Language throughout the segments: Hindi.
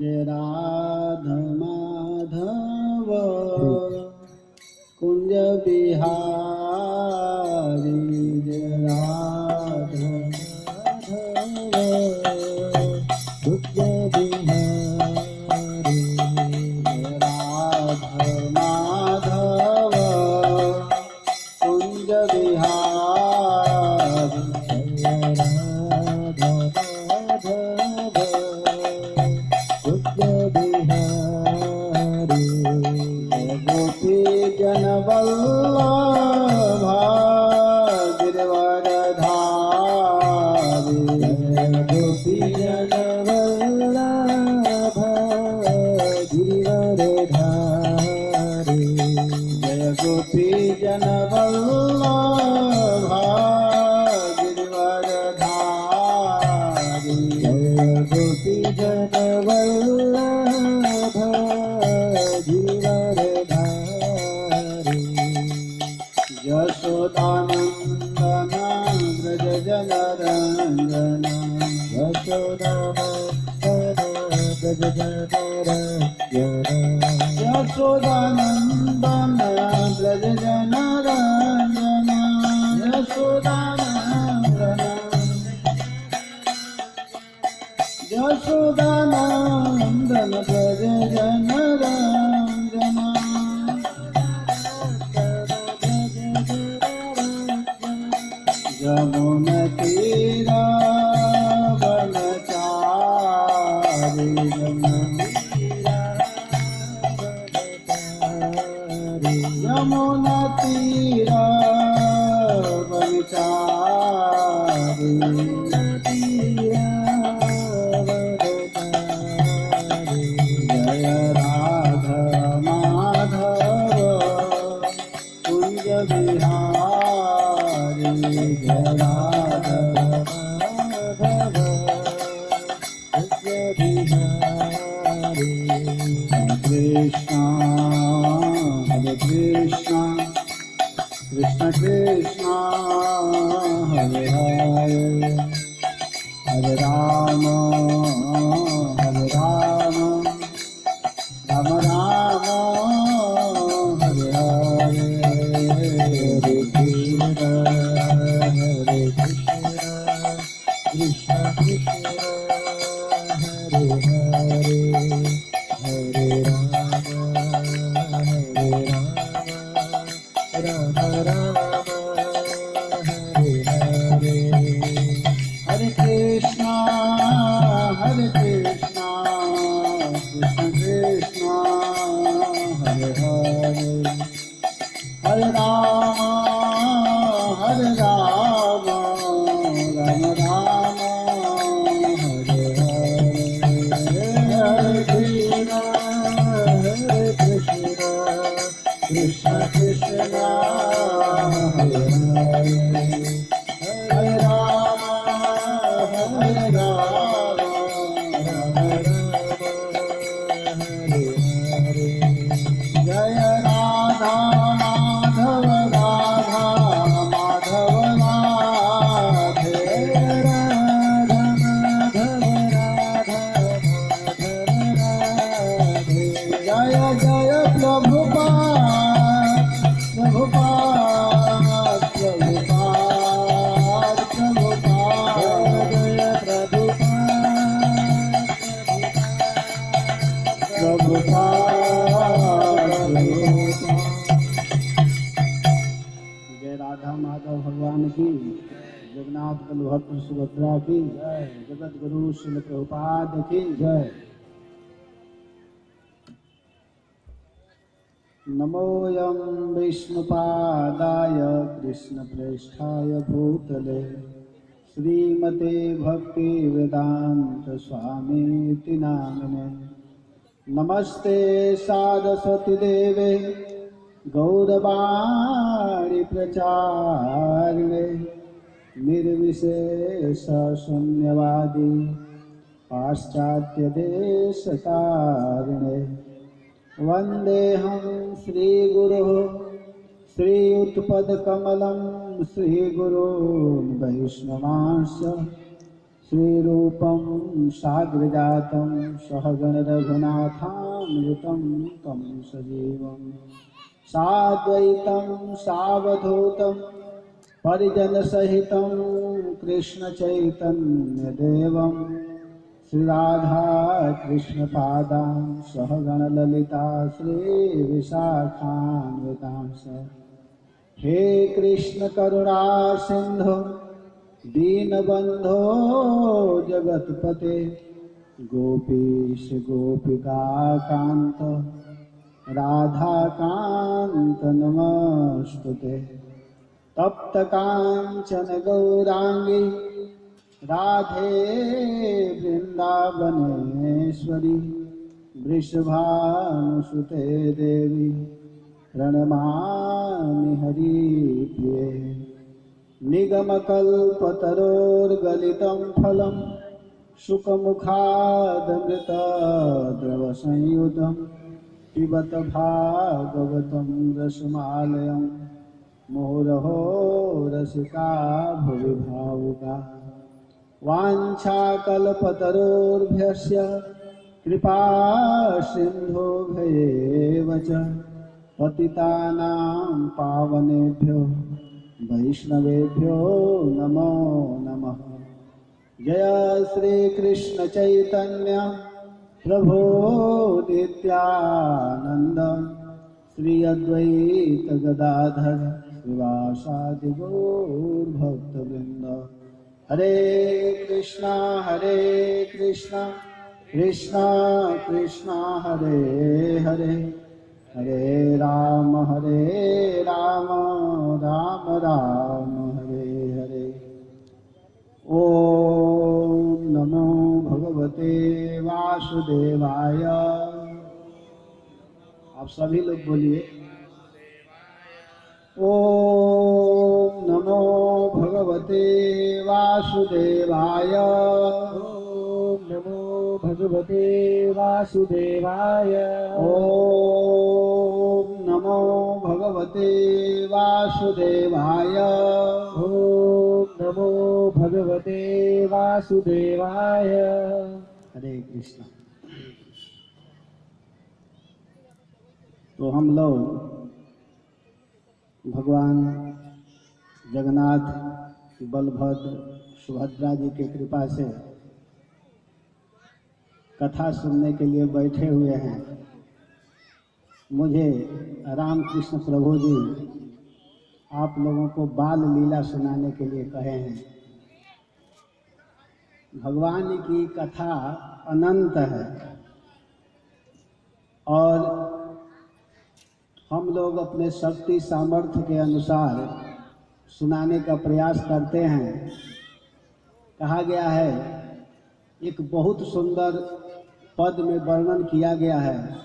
जय राधा माधव कुंज बिहारी जय राधा माधव कुंज बिहारी जय राधा माधव कुंज बिहारी जय राधा माधव कुंज बिहारी जय गोपी जन वल्लभा गिरिवरधारी जय गोपी जन वल्लभा गिरिवरधारी जय गोपी जन वल्लभा गिरिवरधारी जय गोपी जन वल्लभा गिरिवरधारी यशोदानंदन व्रज जनरंजन यशोदानंदन व्रज जनरंजन यशोदानंदन व्रज जनरंजन यशोदानंदन यशोदानंदन व्रज जनरंजन यमुना तीरा वनचारी यमुना तीरा वनचारी जय राधा माधव कुंज बिहारी जय राधा माधव कुंज बिहारी हरे कृष्णा कृष्ण कृष्ण हरे हरे हरे राम राम राम हरे हरे हरे कृष्ण कृष्ण हरे हरे हरे राम राम राम हरे हरे हरे कृष्णा कृष्ण कृष्ण हरे हरे हरे राम राम राम हरे हरे हरे कृष्ण कृष्ण कृष्ण हरे हरे हरे राम राम हरे हरे जय राधा माधव राधा माधव राधे राधा माधव राधा माधव राधे जय जय प्रभुपाद प्रभुपाद प्रभुपाद प्रभुपाद जय प्रभुपाद जय राधा माधव भगवान की जगन्नाथ बलभद्र सुभद्रा की जय जगत गुरु श्रील प्रभुपाद की जय नमोऽयं विष्णुपादाय कृष्णप्रेष्ठाय भूतले श्रीमते भक्तिवेदान्त स्वामीति नामिने नमस्ते सारस्वती देवे गौरवाणी प्रचारिणे निर्विशेष शून्यवादी पाश्चात्य देशतारिणे वन्देऽहं श्रीगुरुः श्रीयुतपदकमलं श्रीगुरून् वैष्णवांश्च श्रीरूपं साग्रजातं सहगण रघुनाथामृतं तं सजीवं साद्वैतं सावधूतं परिजनसहितं कृष्णचैतन्यदेवं श्रीराधा कृष्णपादां सहगणललिता श्रीविशाखान्वितांश हे कृष्ण करुणा सिंधु दीनबंधो जगतपते गोपीश गोपिका कांत राधा कांत नमस्तुते तप्त कांचन गौरांगी राधे वृंदावनेश्वरी वृषभानुसुते देवी प्रणमामि हरिप्रिये निगमकल्पतरोर्गलितं फलं शुकमुखादमृतद्रवसंयुतं पिबत भागवतं रसमालयं मुहुरहो रसिका भुवि भावुका वाञ्छाकल्पतरोर्भ्यस्य कृपा सिन्धुभ्येव च पतितानां पावनेभ्यो वैष्णवेभ्यो नमो नमः। जय श्री कृष्ण चैतन्य प्रभो नित्यानंद श्री अद्वैत गदाधर श्रीवासादि गौर भक्तवृंद। हरे कृष्णा कृष्णा कृष्णा हरे हरे हरे राम राम राम हरे हरे। ओम नमो भगवते वासुदेवाय। आप सभी लोग बोलिए ओम नमो भगवते वासुदेवाय। ओम नमो भगवते वासुदेवाय। ओम नमो भगवते वासुदेवाय। ओम नमो भगवते वासुदेवाय। हरे कृष्ण। तो हम लोग भगवान जगन्नाथ बलभद्र सुभद्रा जी की कृपा से कथा सुनने के लिए बैठे हुए हैं। मुझे रामकृष्ण प्रभु जी आप लोगों को बाल लीला सुनाने के लिए कहे हैं। भगवान की कथा अनंत है और हम लोग अपने शक्ति सामर्थ्य के अनुसार सुनाने का प्रयास करते हैं। कहा गया है, एक बहुत सुंदर पद में वर्णन किया गया है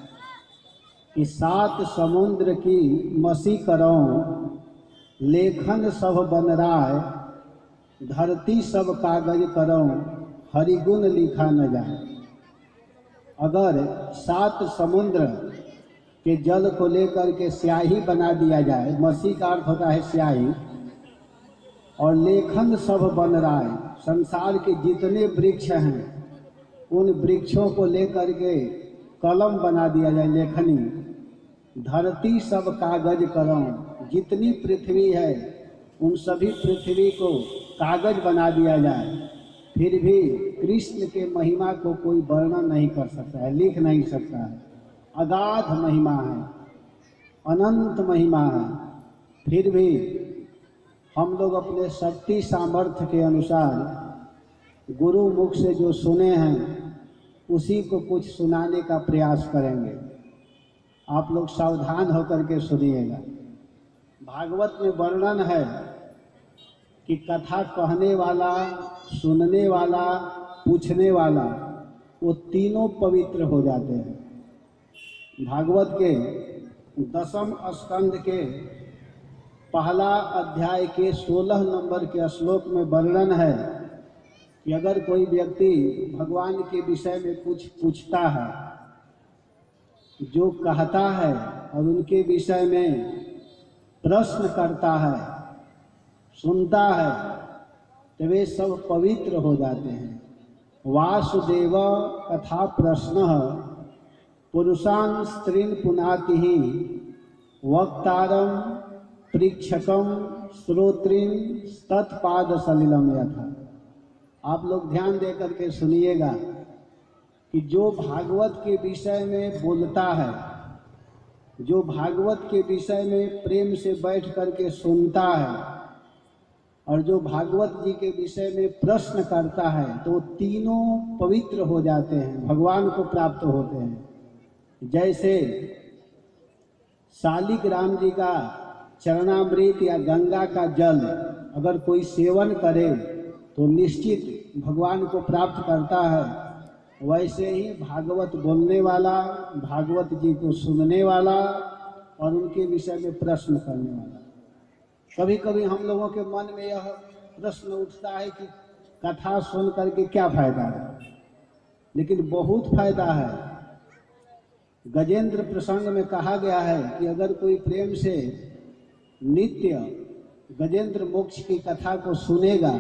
कि 7 समुद्र की मसी करौं लेखन सब बन राय, धरती सब कागज करौं हरिगुण लिखा न जाए। अगर 7 समुद्र के जल को लेकर के स्याही बना दिया जाए, मसी का अर्थ होता है स्याही, और लेखन सब बन रहा है, संसार के जितने वृक्ष हैं उन वृक्षों को लेकर के कलम बना दिया जाए, लेखनी, धरती सब कागज कलम, जितनी पृथ्वी है उन सभी पृथ्वी को कागज बना दिया जाए, फिर भी कृष्ण के महिमा को कोई वर्णन नहीं कर सकता है, लिख नहीं सकता है। अगाध महिमा है, अनंत महिमा है। फिर भी हम लोग अपने शक्ति सामर्थ्य के अनुसार गुरु मुख से जो सुने हैं उसी को कुछ सुनाने का प्रयास करेंगे। आप लोग सावधान होकर के सुनिएगा। भागवत में वर्णन है कि कथा कहने वाला, सुनने वाला, पूछने वाला, वो तीनों पवित्र हो जाते हैं। भागवत के 10वें स्कंद के पहला अध्याय के 16 नंबर के श्लोक में वर्णन है कि अगर कोई व्यक्ति भगवान के विषय में कुछ पूछता है, जो कहता है और उनके विषय में प्रश्न करता है, सुनता है, तो वे सब पवित्र हो जाते हैं। वासुदेव कथा प्रश्न पुरुषान् स्त्रीन् पुनाति ही वक्तारम परीक्षकम श्रोत्रीन तत्पाद सलिलम यथा। आप लोग ध्यान दे करके सुनिएगा कि जो भागवत के विषय में बोलता है, जो भागवत के विषय में प्रेम से बैठ करके सुनता है और जो भागवत जी के विषय में प्रश्न करता है, तो तीनों पवित्र हो जाते हैं, भगवान को प्राप्त होते हैं। जैसे शालिग्राम जी का चरणामृत या गंगा का जल अगर कोई सेवन करे तो निश्चित भगवान को प्राप्त करता है, वैसे ही भागवत बोलने वाला, भागवत जी को सुनने वाला और उनके विषय में प्रश्न करने वाला। कभी कभी हम लोगों के मन में यह प्रश्न उठता है कि कथा सुन करके क्या फायदा है, लेकिन बहुत फायदा है। गजेंद्र प्रसंग में कहा गया है कि अगर कोई प्रेम से नित्य गजेंद्र मोक्ष की कथा को सुनेगा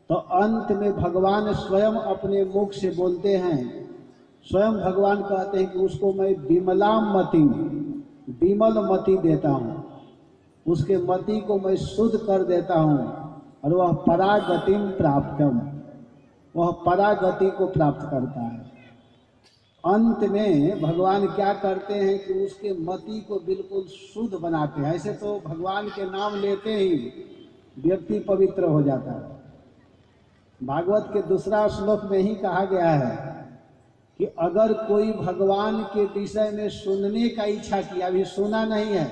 तो अंत में भगवान स्वयं अपने मुख से बोलते हैं, स्वयं भगवान कहते हैं कि उसको मैं विमलाम मति, विमल मति देता हूँ, उसके मति को मैं शुद्ध कर देता हूँ और वह परागतिम प्राप्तम, वह परागति को प्राप्त करता है। अंत में भगवान क्या करते हैं कि उसके मति को बिल्कुल शुद्ध बनाते हैं। ऐसे तो भगवान के नाम लेते ही व्यक्ति पवित्र हो जाता है। भागवत के दूसरा श्लोक में ही कहा गया है कि अगर कोई भगवान के विषय में सुनने का इच्छा किया, अभी सुना नहीं है,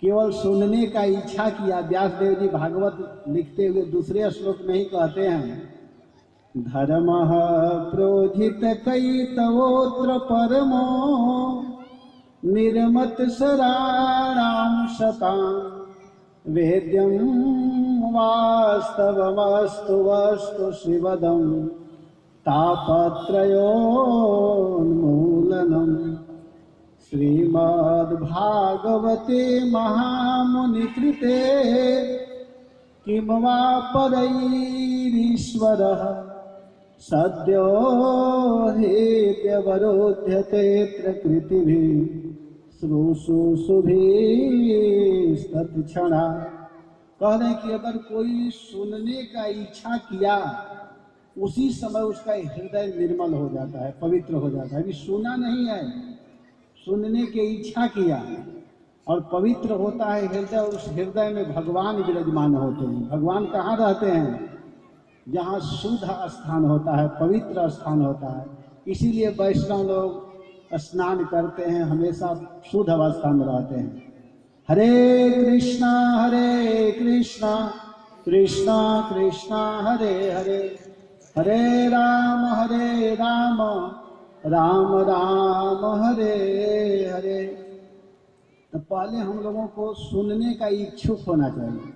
केवल सुनने का इच्छा किया, व्यासदेव जी भागवत लिखते हुए दूसरे श्लोक में ही कहते हैं, धर्मः प्रोजित कैतवोत्र परमो निर्मत सराणाम शतां वेद्यं वास्तवमस्तु वस्तु शिवदं तापत्रयोन्मूलनम्। श्रीमद्भागवते महामुनिकृते किं वा परैरीश्वरः सद्यो हेत्यवरोध्यते प्रकृतिभिः श्रुशुषुभिस्तत्क्षणा। कह रहे कि अगर कोई सुनने का इच्छा किया, उसी समय उसका हृदय निर्मल हो जाता है, पवित्र हो जाता है। अभी सुना नहीं है, सुनने की इच्छा किया और पवित्र होता है हृदय, उस हृदय में भगवान विराजमान होते हैं। भगवान कहाँ रहते हैं? जहाँ शुद्ध स्थान होता है, पवित्र स्थान होता है। इसीलिए वैष्णव लोग स्नान करते हैं, हमेशा शुद्ध अवस्था में रहते हैं। हरे कृष्णा कृष्णा कृष्णा हरे हरे, हरे राम राम राम हरे हरे। तो पहले हम लोगों को सुनने का इच्छुक होना चाहिए।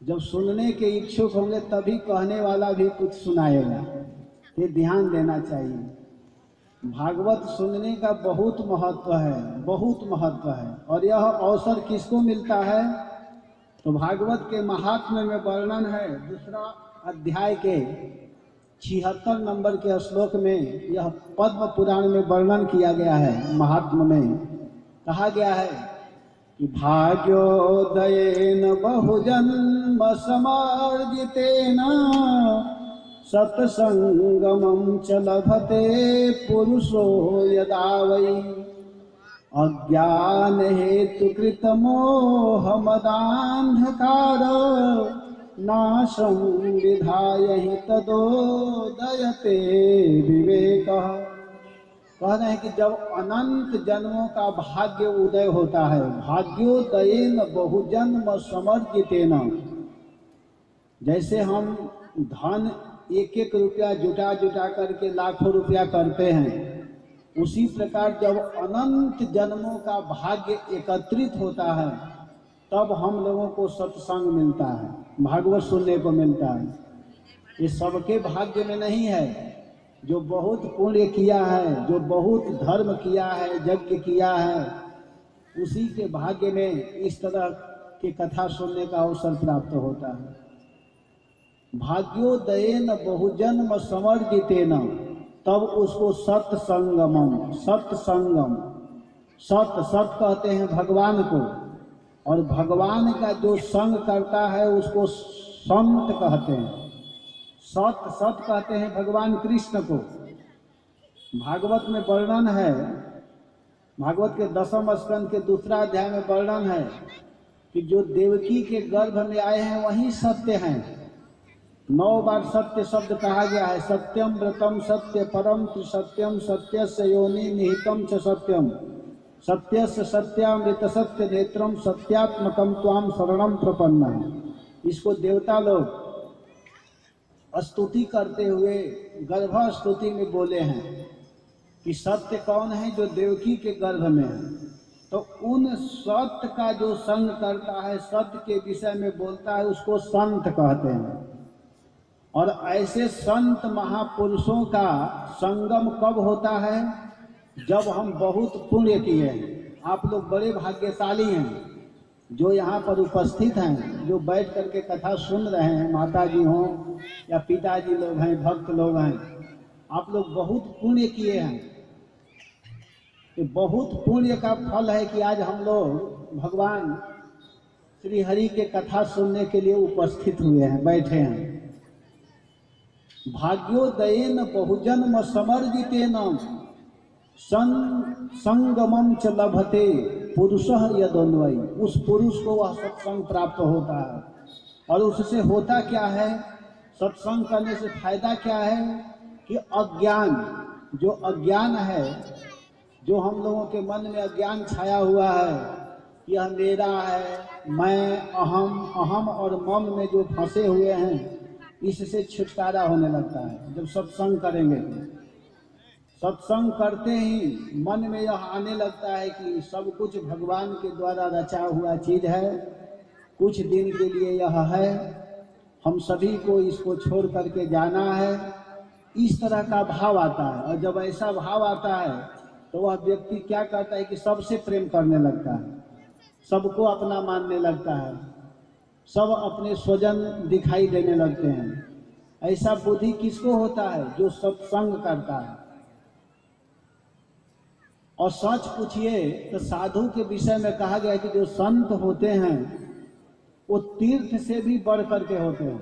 जब सुनने के इच्छुक होंगे तभी कहने वाला भी कुछ सुनाएगा, ये ध्यान देना चाहिए। भागवत सुनने का बहुत महत्व है, बहुत महत्व है। और यह अवसर किसको मिलता है? तो भागवत के महात्म्य में वर्णन है, दूसरा अध्याय के 76 नंबर के श्लोक में यह पद्म पुराण में वर्णन किया गया है। महात्म्य में कहा गया है कि भाग्योदयेन बहुजन्म समर्जितेन सत्संगमं च लभते पुरुषो यदा वै अज्ञान हेतु कृत मोहमदान्धकार नाशं विधाय हि तदोदयते विवेकः। कह रहे हैं कि जब अनंत जन्मों का भाग्य उदय होता है, भाग्योदयेन बहुजन्म समर्जितेन, जैसे हम धन एक एक रुपया जुटा जुटा करके लाखों रुपया करते हैं, उसी प्रकार जब अनंत जन्मों का भाग्य एकत्रित होता है तब हम लोगों को सत्संग मिलता है, भागवत सुनने को मिलता है। ये सबके भाग्य में नहीं है। जो बहुत पुण्य किया है, जो बहुत धर्म किया है, यज्ञ किया है, उसी के भाग्य में इस तरह की कथा सुनने का अवसर प्राप्त होता है। भाग्योदयेन बहुजन्म समर्जितेन, तब उसको सत्संगम, सत्संगम, सत कहते हैं भगवान को, और भगवान का जो संग करता है उसको संत कहते हैं। सत कहते हैं भगवान कृष्ण को। भागवत में वर्णन है, भागवत के 10वें स्कंद के 2 अध्याय में वर्णन है कि जो देवकी के गर्भ में आए हैं वही सत्य हैं। 9 बार सत्य शब्द कहा गया है। सत्यम व्रतम सत्य परम त्रिसत्यम, सत्यस्य योनि निहितम च सत्यम, सत्यस्य सत्यामृत सत्य नेत्रम, सत्यात्मकम त्वाम शरणम प्रपन्ना। इसको देवता लोग स्तुति करते हुए गर्भ स्तुति में बोले हैं कि सत्य कौन है, जो देवकी के गर्भ में है। तो उन सत्य का जो संग करता है, सत्य के विषय में बोलता है, उसको संत कहते हैं। और ऐसे संत महापुरुषों का संगम कब होता है? जब हम बहुत पुण्य किए हैं। आप लोग बड़े भाग्यशाली हैं जो यहाँ पर उपस्थित हैं, जो बैठ करके कथा सुन रहे हैं, माता जी हों या पिताजी लोग हैं, भक्त लोग हैं। आप लोग बहुत पुण्य किए हैं। ये बहुत पुण्य का फल है कि आज हम लोग भगवान श्री हरि के कथा सुनने के लिए उपस्थित हुए हैं, बैठे हैं। भाग्योदयेन बहुजन्म समर्जितेन संगमम च लभते पुरुषः यदन्वयी। उस पुरुष को वह सत्संग प्राप्त होता है। और उससे होता क्या है? सत्संग करने से फायदा क्या है कि अज्ञान, जो अज्ञान है, जो हम लोगों के मन में अज्ञान छाया हुआ है, यह मेरा है, मैं, अहम और मम में जो फंसे हुए हैं, इससे छुटकारा होने लगता है जब सत्संग करेंगे। सत्संग करते ही मन में यह आने लगता है कि सब कुछ भगवान के द्वारा रचा हुआ चीज है, कुछ दिन के लिए यह है, हम सभी को इसको छोड़ करके जाना है। इस तरह का भाव आता है। और जब ऐसा भाव आता है तो वह व्यक्ति क्या करता है कि सबसे प्रेम करने लगता है, सबको अपना मानने लगता है, सब अपने स्वजन दिखाई देने लगते हैं। ऐसा बुद्धि किसको होता है? जो सत्संग करता है। और सच पूछिए तो साधु के विषय में कहा गया है कि जो संत होते हैं वो तीर्थ से भी बढ़ करके होते हैं।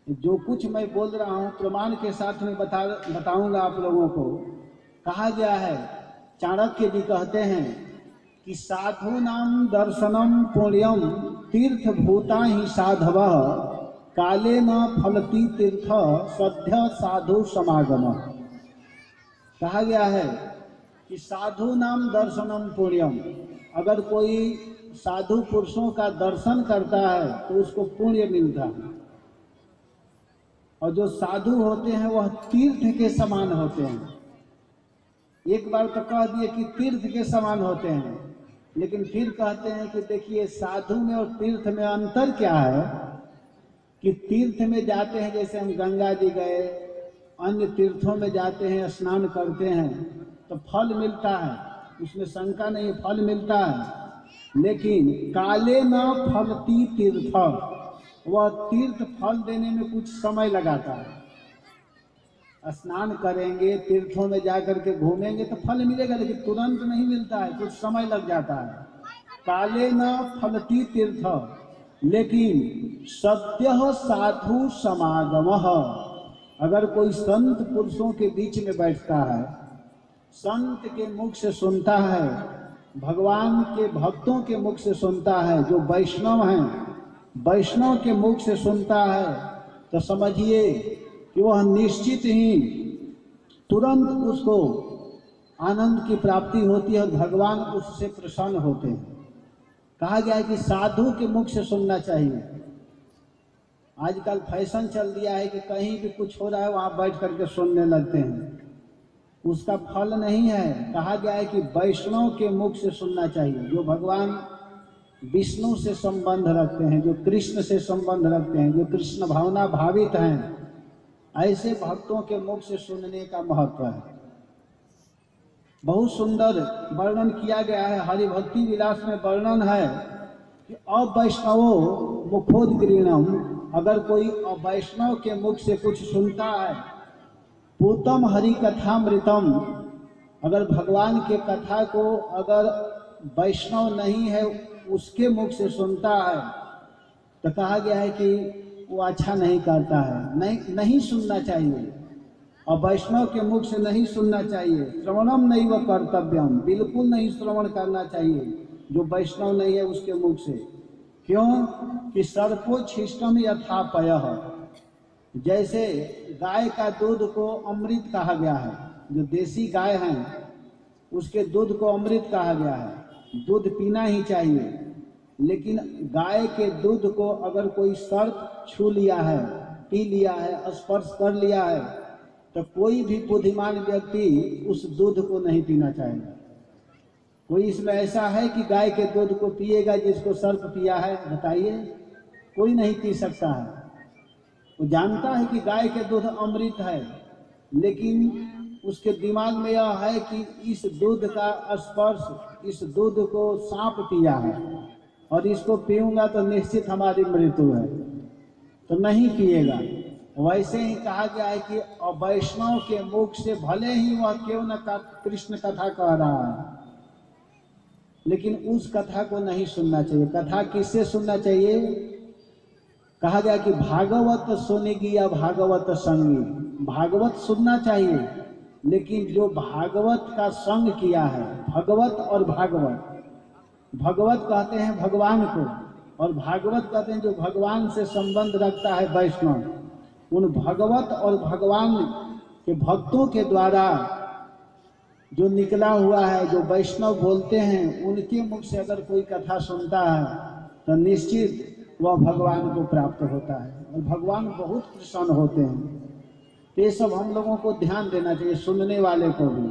जो कुछ मैं बोल रहा हूँ प्रमाण के साथ में बताऊंगा आप लोगों को। कहा गया है, चाणक्य जी कहते हैं कि साधु नाम दर्शनम पुण्यम तीर्थ भूता ही साधव काले न फलती तीर्थ सद्य साधु समागम। कहा गया है कि साधु नाम दर्शनम पुण्यम, अगर कोई साधु पुरुषों का दर्शन करता है तो उसको पुण्य मिलता है। और जो साधु होते हैं वह तीर्थ के समान होते हैं। एक बार तो कह दिए कि तीर्थ के समान होते हैं, लेकिन फिर कहते हैं कि देखिए साधु में और तीर्थ में अंतर क्या है कि तीर्थ में जाते हैं, जैसे हम गंगा जी गए, अन्य तीर्थों में जाते हैं, स्नान करते हैं तो फल मिलता है, उसमें शंका नहीं, फल मिलता है। लेकिन काले न फलती तीर्थ, वह तीर्थ फल देने में कुछ समय लगाता है। स्नान करेंगे, तीर्थों में जाकर के घूमेंगे तो फल मिलेगा, लेकिन तुरंत नहीं मिलता है, कुछ समय लग जाता है। काले न फलती तीर्थ, लेकिन सद्यः साधु समागमः, अगर कोई संत पुरुषों के बीच में बैठता है, संत के मुख से सुनता है, भगवान के भक्तों के मुख से सुनता है, जो वैष्णव हैं वैष्णव के मुख से सुनता है, तो समझिए कि वह निश्चित ही तुरंत उसको आनंद की प्राप्ति होती है और भगवान उससे प्रसन्न होते हैं। कहा गया है कि साधु के मुख से सुनना चाहिए। आजकल फैशन चल दिया है कि कहीं भी कुछ हो रहा है वहाँ बैठ करके सुनने लगते हैं, उसका फल नहीं है। कहा गया है कि वैष्णव के मुख से सुनना चाहिए, जो भगवान विष्णु से संबंध रखते हैं, जो कृष्ण से संबंध रखते हैं, जो कृष्ण भावना भावित हैं, ऐसे भक्तों के मुख से सुनने का महत्व है। बहुत सुंदर वर्णन किया गया है, हरि भक्ति विलास में वर्णन है कि अवैष्णवो मुखोद्गीर्णम, अगर कोई अवैष्णव के मुख से कुछ सुनता है, पूतम हरि कथामृतम, अगर भगवान के कथा को अगर वैष्णव नहीं है उसके मुख से सुनता है, तो कहा गया है कि वो अच्छा नहीं करता है, नहीं सुनना चाहिए, और वैष्णव के मुख से नहीं सुनना चाहिए। श्रवणम नहीं व कर्तव्यम, बिल्कुल नहीं श्रवण करना चाहिए जो वैष्णव नहीं है उसके मुख से। क्यों कि सर्पोच्छिष्टम यथापयः, जैसे गाय का दूध को अमृत कहा गया है, जो देसी गाय हैं उसके दूध को अमृत कहा गया है, दूध पीना ही चाहिए। लेकिन गाय के दूध को अगर कोई सर्प छू लिया है, पी लिया है, स्पर्श कर लिया है, तो कोई भी बुद्धिमान व्यक्ति उस दूध को नहीं पीना चाहेगा। कोई इसमें ऐसा है कि गाय के दूध को पिएगा जिसको सर्प पिया है? बताइए, कोई नहीं पी सकता है। वो जानता है कि गाय के दूध अमृत है, लेकिन उसके दिमाग में यह है कि इस दूध का स्पर्श, इस दूध को सांप पिया है और इसको पीऊंगा तो निश्चित हमारी मृत्यु है, तो नहीं पिएगा। वैसे ही कहा गया है कि वैष्णव के मुख से भले ही वह क्यों न कृष्ण कथा कह रहा है, लेकिन उस कथा को नहीं सुनना चाहिए। कथा किससे सुनना चाहिए? कहा गया कि भागवत सुनेगी या भागवत संगी, भागवत सुनना चाहिए, लेकिन जो भागवत का संग किया है, भगवत और भागवत, भगवत कहते हैं भगवान को और भागवत कहते हैं जो भगवान से संबंध रखता है वैष्णव। उन भगवत और भगवान के भक्तों के द्वारा जो निकला हुआ है, जो वैष्णव बोलते हैं, उनके मुख से अगर कोई कथा सुनता है तो निश्चित वह भगवान को प्राप्त होता है और भगवान बहुत प्रसन्न होते हैं। तो ये सब हम लोगों को ध्यान देना चाहिए, सुनने वाले को भी।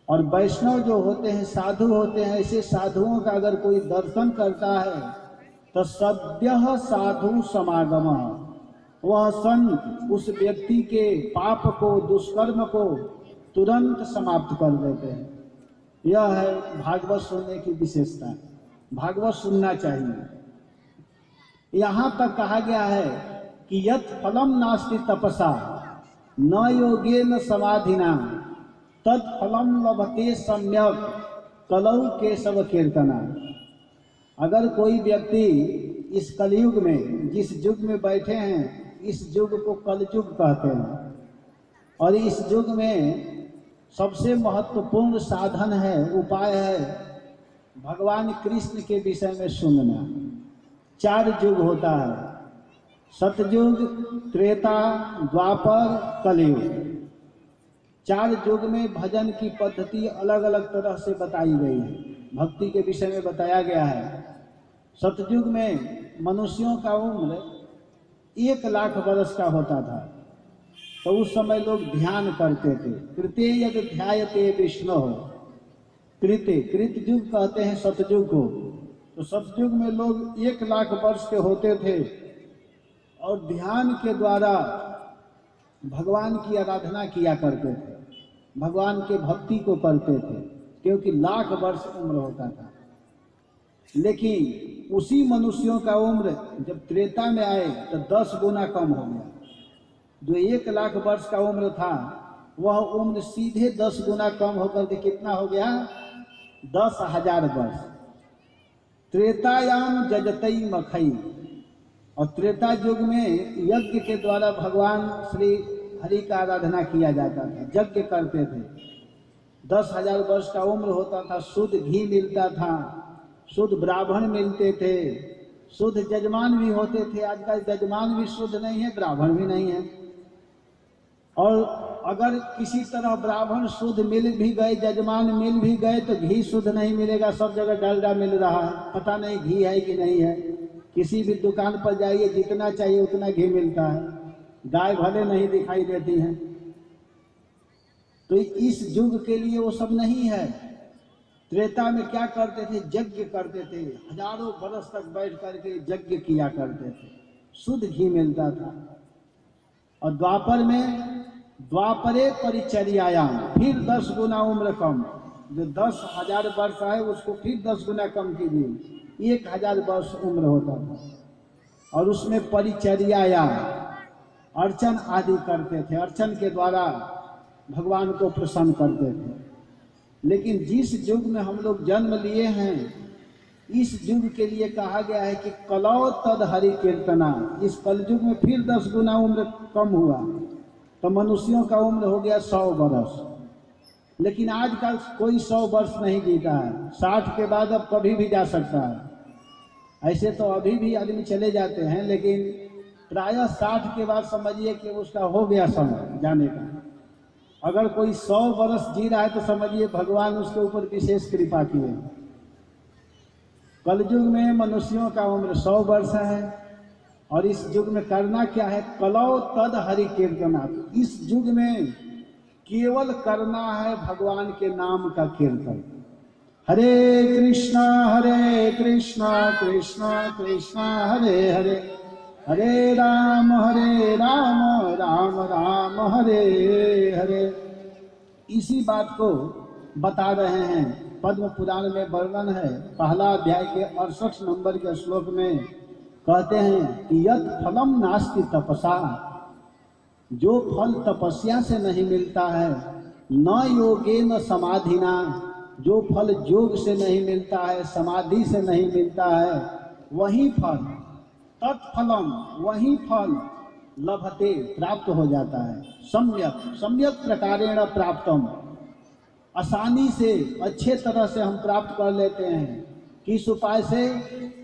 और वैष्णव जो होते हैं, साधु होते हैं, ऐसे साधुओं का अगर कोई दर्शन करता है तो सद्यः साधु समागमः, वह संत उस व्यक्ति के पाप को, दुष्कर्म को तुरंत समाप्त कर देते हैं। यह है भागवत सुनने की विशेषता। भागवत सुनना चाहिए। यहाँ तक कहा गया है कि यत् फलम नास्ति तपसा न योगेन समाधिना तत्फलम लभते सम्यक कलौ केशव कीर्तना। अगर कोई व्यक्ति इस कलयुग में, जिस युग में बैठे हैं, इस युग को कलयुग कहते हैं, और इस युग में सबसे महत्वपूर्ण साधन है, उपाय है भगवान कृष्ण के विषय में सुनना। 4 युग होता है, सतयुग, त्रेता, द्वापर, कलयुग। 4 युग में भजन की पद्धति अलग अलग तरह से बताई गई है, भक्ति के विषय में बताया गया है। सतयुग में मनुष्यों का उम्र 1 लाख वर्ष का होता था, तो उस समय लोग ध्यान करते थे। कृते यद ध्यायते विष्णु, कृत युग कहते हैं सतयुग को। तो सतयुग में लोग 1 लाख वर्ष के होते थे और ध्यान के द्वारा भगवान की आराधना किया करते थे, भगवान के भक्ति को करते थे, क्योंकि लाख वर्ष उम्र होता था। लेकिन उसी मनुष्यों का उम्र जब त्रेता में आए तो 10 गुना कम हो गया। जो 1 लाख वर्ष का उम्र था, वह उम्र सीधे 10 गुना कम होकर के कितना हो गया? 10,000 वर्ष। त्रेतायाम जजतई मखई, और त्रेता युग में यज्ञ के द्वारा भगवान श्री हरि का आराधना किया जाता था, यज्ञ करते थे। 10,000 वर्ष का उम्र होता था, शुद्ध घी मिलता था, शुद्ध ब्राह्मण मिलते थे, शुद्ध जजमान भी होते थे। आजकल जजमान भी शुद्ध नहीं है, ब्राह्मण भी नहीं है। और अगर किसी तरह ब्राह्मण शुद्ध मिल भी गए, जजमान मिल भी गए, तो घी शुद्ध नहीं मिलेगा। सब जगह डालडा मिल रहा है, पता नहीं घी है कि नहीं है। किसी भी दुकान पर जाइए, जितना चाहिए उतना घी मिलता है, गाय भले नहीं दिखाई देती हैं। तो इस युग के लिए वो सब नहीं है। त्रेता में क्या करते थे? यज्ञ करते थे, हजारों बरस तक बैठ करके यज्ञ किया करते थे, शुद्ध घी मिलता था। और द्वापर में, द्वापरे परिचर्यायाम, फिर 10 गुना उम्र कम। जो 10,000 वर्ष है उसको फिर 10 गुना कम कीजिए, 1000 वर्ष उम्र होता था, और उसमें परिचर्या या अर्चन आदि करते थे, अर्चन के द्वारा भगवान को प्रसन्न करते थे। लेकिन जिस युग में हम लोग जन्म लिए हैं, इस युग के लिए कहा गया है कि कलौ तद हरि कीर्तना। इस कलयुग में फिर 10 गुना उम्र कम हुआ, तो मनुष्यों का उम्र हो गया 100 वर्ष। लेकिन आजकल कोई 100 वर्ष नहीं जीता है, 60 के बाद अब कभी भी जा सकता है। ऐसे तो अभी भी आदमी चले जाते हैं, लेकिन प्रायः 60 के बाद समझिए कि उसका हो गया समय जाने का। अगर कोई 100 वर्ष जी रहा है तो समझिए भगवान उसके ऊपर विशेष कृपा किए। कलयुग में मनुष्यों का उम्र 100 वर्ष है, और इस युग में करना क्या है, कलौ तद हरि कीर्तना। इस युग में केवल करना है भगवान के नाम का कीर्तन। हरे कृष्णा कृष्णा कृष्णा हरे हरे, हरे राम राम राम हरे हरे। इसी बात को बता रहे हैं, पद्म पुराण में वर्णन है। पहला अध्याय के 68 नंबर के श्लोक में कहते हैं कि यत् फलम नास्ति तपसा, जो फल तपस्या से नहीं मिलता है, न योगेन समाधिना, जो फल योग से नहीं मिलता है, समाधि से नहीं मिलता है, वही फल, तत्फलम, वही फल लभते, प्राप्त हो जाता है। सम्यक प्रकारेण प्राप्तम, आसानी से अच्छे तरह से हम प्राप्त कर लेते हैं। किस उपाय से,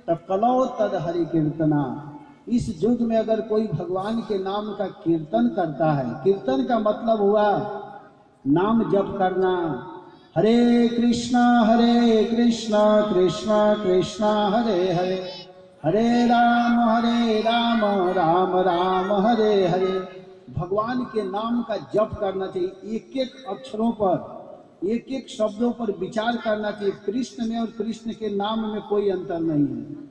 तब कलौ तद हरि कीर्तना। इस युग में अगर कोई भगवान के नाम का कीर्तन करता है, कीर्तन का मतलब हुआ नाम जप करना। हरे कृष्णा कृष्णा कृष्णा हरे हरे, हरे राम राम राम हरे हरे। भगवान के नाम का जप करना चाहिए, एक एक अक्षरों पर, एक एक शब्दों पर विचार करना चाहिए। कृष्ण में और कृष्ण के नाम में कोई अंतर नहीं है,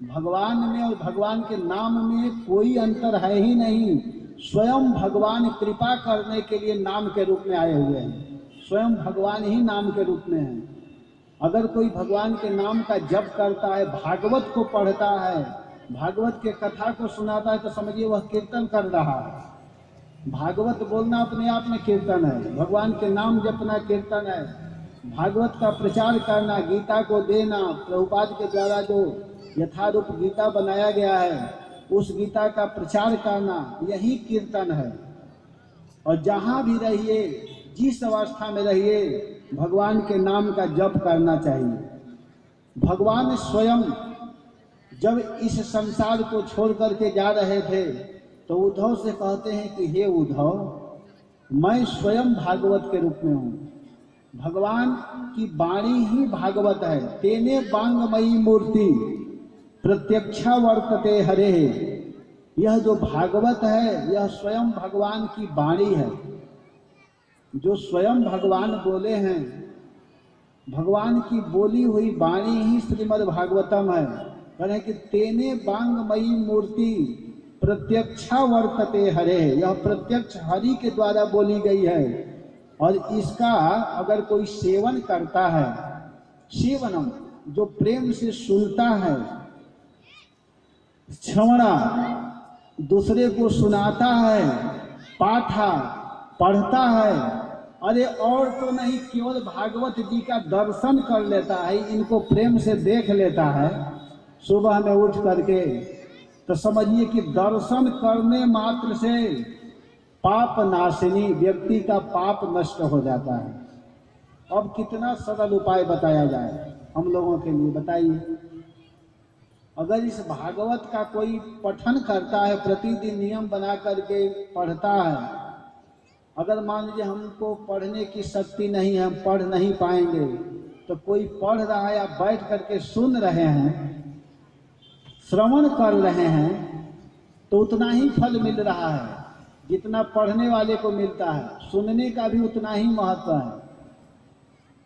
भगवान में और भगवान के नाम में कोई अंतर है ही नहीं। स्वयं भगवान कृपा करने के लिए नाम के रूप में आए हुए हैं, स्वयं भगवान ही नाम के रूप में है। अगर कोई भगवान के नाम का जप करता है, भागवत को पढ़ता है, भागवत के कथा को सुनाता है, तो समझिए वह कीर्तन कर रहा है। भागवत बोलना अपने आप में कीर्तन है, भगवान के नाम जपना कीर्तन है। भागवत का प्रचार करना, गीता को देना, प्रभुपाद के द्वारा जो यथारूप गीता बनाया गया है, उस गीता का प्रचार करना, यही कीर्तन है। और जहाँ भी रहिए, जिस अवस्था में रहिए, भगवान के नाम का जप करना चाहिए। भगवान स्वयं जब इस संसार को छोड़ करके जा रहे थे, तो उद्धव से कहते हैं कि हे उद्धव, मैं स्वयं भागवत के रूप में हूँ। भगवान की वाणी ही भागवत है। तेने बांगमयी मूर्ति प्रत्यक्षा वर्तते हरे। यह जो भागवत है, यह स्वयं भगवान की वाणी है, जो स्वयं भगवान बोले हैं। भगवान की बोली हुई वाणी ही श्रीमद् भागवतम है। कहें कि तेने बांगमयी मूर्ति प्रत्यक्षा वर्तते हरे, यह प्रत्यक्ष हरि के द्वारा बोली गई है। और इसका अगर कोई सेवन करता है, सेवनम, जो प्रेम से सुनता है, श्रवणा, दूसरे को सुनाता है, पाठा, पढ़ता है, अरे और तो नहीं, केवल भागवत जी का दर्शन कर लेता है, इनको प्रेम से देख लेता है सुबह में उठ करके, तो समझिए कि दर्शन करने मात्र से पाप नाशिनी, व्यक्ति का पाप नष्ट हो जाता है। अब कितना सरल उपाय बताया जाए हम लोगों के लिए, बताइए। अगर इस भागवत का कोई पठन करता है, प्रतिदिन नियम बना करके पढ़ता है, अगर मान लीजिए हमको पढ़ने की शक्ति नहीं है, हम पढ़ नहीं पाएंगे, तो कोई पढ़ रहा है, आप बैठ करके सुन रहे हैं, श्रवण कर रहे हैं, तो उतना ही फल मिल रहा है जितना पढ़ने वाले को मिलता है। सुनने का भी उतना ही महत्व है।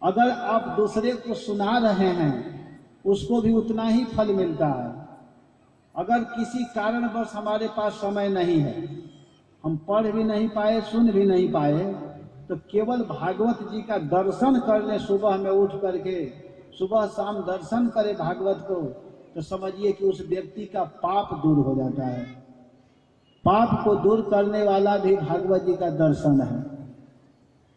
अगर आप दूसरे को सुना रहे हैं, उसको भी उतना ही फल मिलता है। अगर किसी कारणवश हमारे पास समय नहीं है, हम पढ़ भी नहीं पाए, सुन भी नहीं पाए, तो केवल भागवत जी का दर्शन कर ले सुबह में उठ करके, सुबह शाम दर्शन करे भागवत को, तो समझिए कि उस व्यक्ति का पाप दूर हो जाता है। पाप को दूर करने वाला भी भागवत जी का दर्शन है।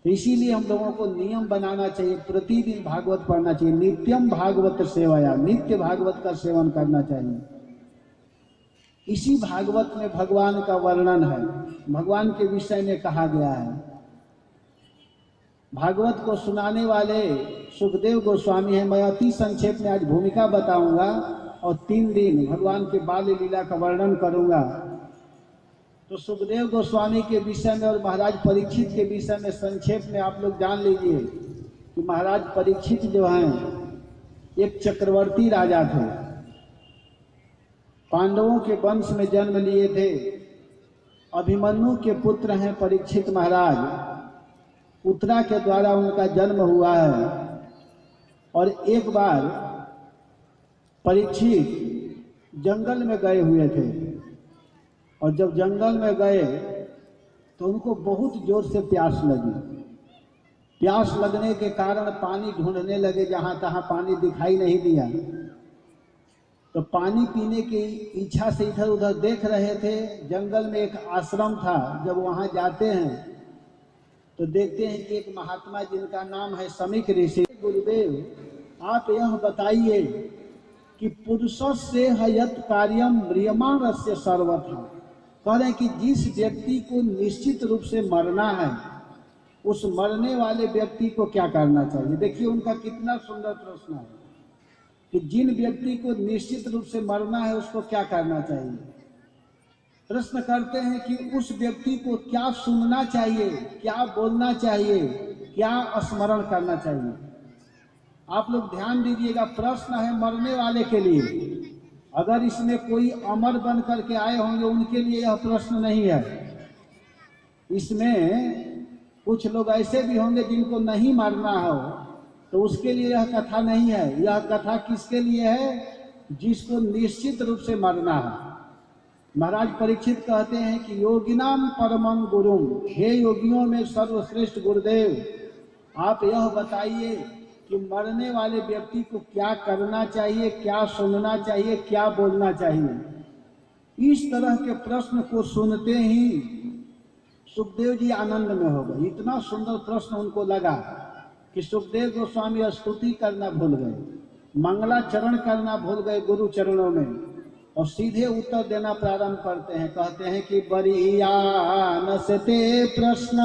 तो इसीलिए हम लोगों को नियम बनाना चाहिए, प्रतिदिन भागवत पढ़ना चाहिए। नित्यम भागवत सेवाया, नित्य भागवत का सेवन करना चाहिए। इसी भागवत में भगवान का वर्णन है, भगवान के विषय में कहा गया है। भागवत को सुनाने वाले सुखदेव गोस्वामी हैं। मैं अति संक्षेप में आज भूमिका बताऊंगा और 3 दिन भगवान के बाल लीला का वर्णन करूंगा। तो सुखदेव गोस्वामी के विषय में और महाराज परीक्षित के विषय में संक्षेप में आप लोग जान लीजिए कि महाराज परीक्षित जो हैं एक चक्रवर्ती राजा थे। पांडवों के वंश में जन्म लिए थे। अभिमन्यु के पुत्र हैं परीक्षित महाराज। उत्तरा के द्वारा उनका जन्म हुआ है। और एक बार परीक्षित जंगल में गए हुए थे, और जब जंगल में गए तो उनको बहुत जोर से प्यास लगी। प्यास लगने के कारण पानी ढूंढने लगे, जहां तहां पानी दिखाई नहीं दिया। तो पानी पीने की इच्छा से इधर उधर देख रहे थे। जंगल में एक आश्रम था। जब वहां जाते हैं तो देखते हैं कि एक महात्मा जिनका नाम है समीक ऋषि। गुरुदेव आप यह बताइए कि पुरुषस्य हयत कार्यम म्रियमाणस्य सर्वथा। कह रहे हैं कि जिस व्यक्ति को निश्चित रूप से मरना है, उस मरने वाले व्यक्ति को क्या करना चाहिए। देखिए उनका कितना सुंदर प्रश्न है कि जिन व्यक्ति को निश्चित रूप से मरना है उसको क्या करना चाहिए। प्रश्न करते हैं कि उस व्यक्ति को क्या सुनना चाहिए, क्या बोलना चाहिए, क्या स्मरण करना चाहिए। आप लोग ध्यान दीजिएगा, प्रश्न है मरने वाले के लिए। अगर इसमें कोई अमर बन करके आए होंगे उनके लिए यह प्रश्न नहीं है। इसमें कुछ लोग ऐसे भी होंगे जिनको नहीं मरना हो, तो उसके लिए यह कथा नहीं है। यह कथा किसके लिए है, जिसको निश्चित रूप से मरना है। महाराज परीक्षित कहते हैं कि योगिनाम परमं गुरुम, हे योगियों में सर्वश्रेष्ठ गुरुदेव आप यह बताइए कि मरने वाले व्यक्ति को क्या करना चाहिए, क्या सुनना चाहिए, क्या बोलना चाहिए। इस तरह के प्रश्न को सुनते ही सुखदेव जी आनंद में हो गए। इतना सुंदर प्रश्न उनको लगा कि सुखदेव गोस्वामी स्तुति करना भूल गए, मंगलाचरण करना भूल गए गुरु चरणों में, और सीधे उत्तर देना प्रारंभ करते हैं। कहते हैं कि बरीयानसते प्रश्न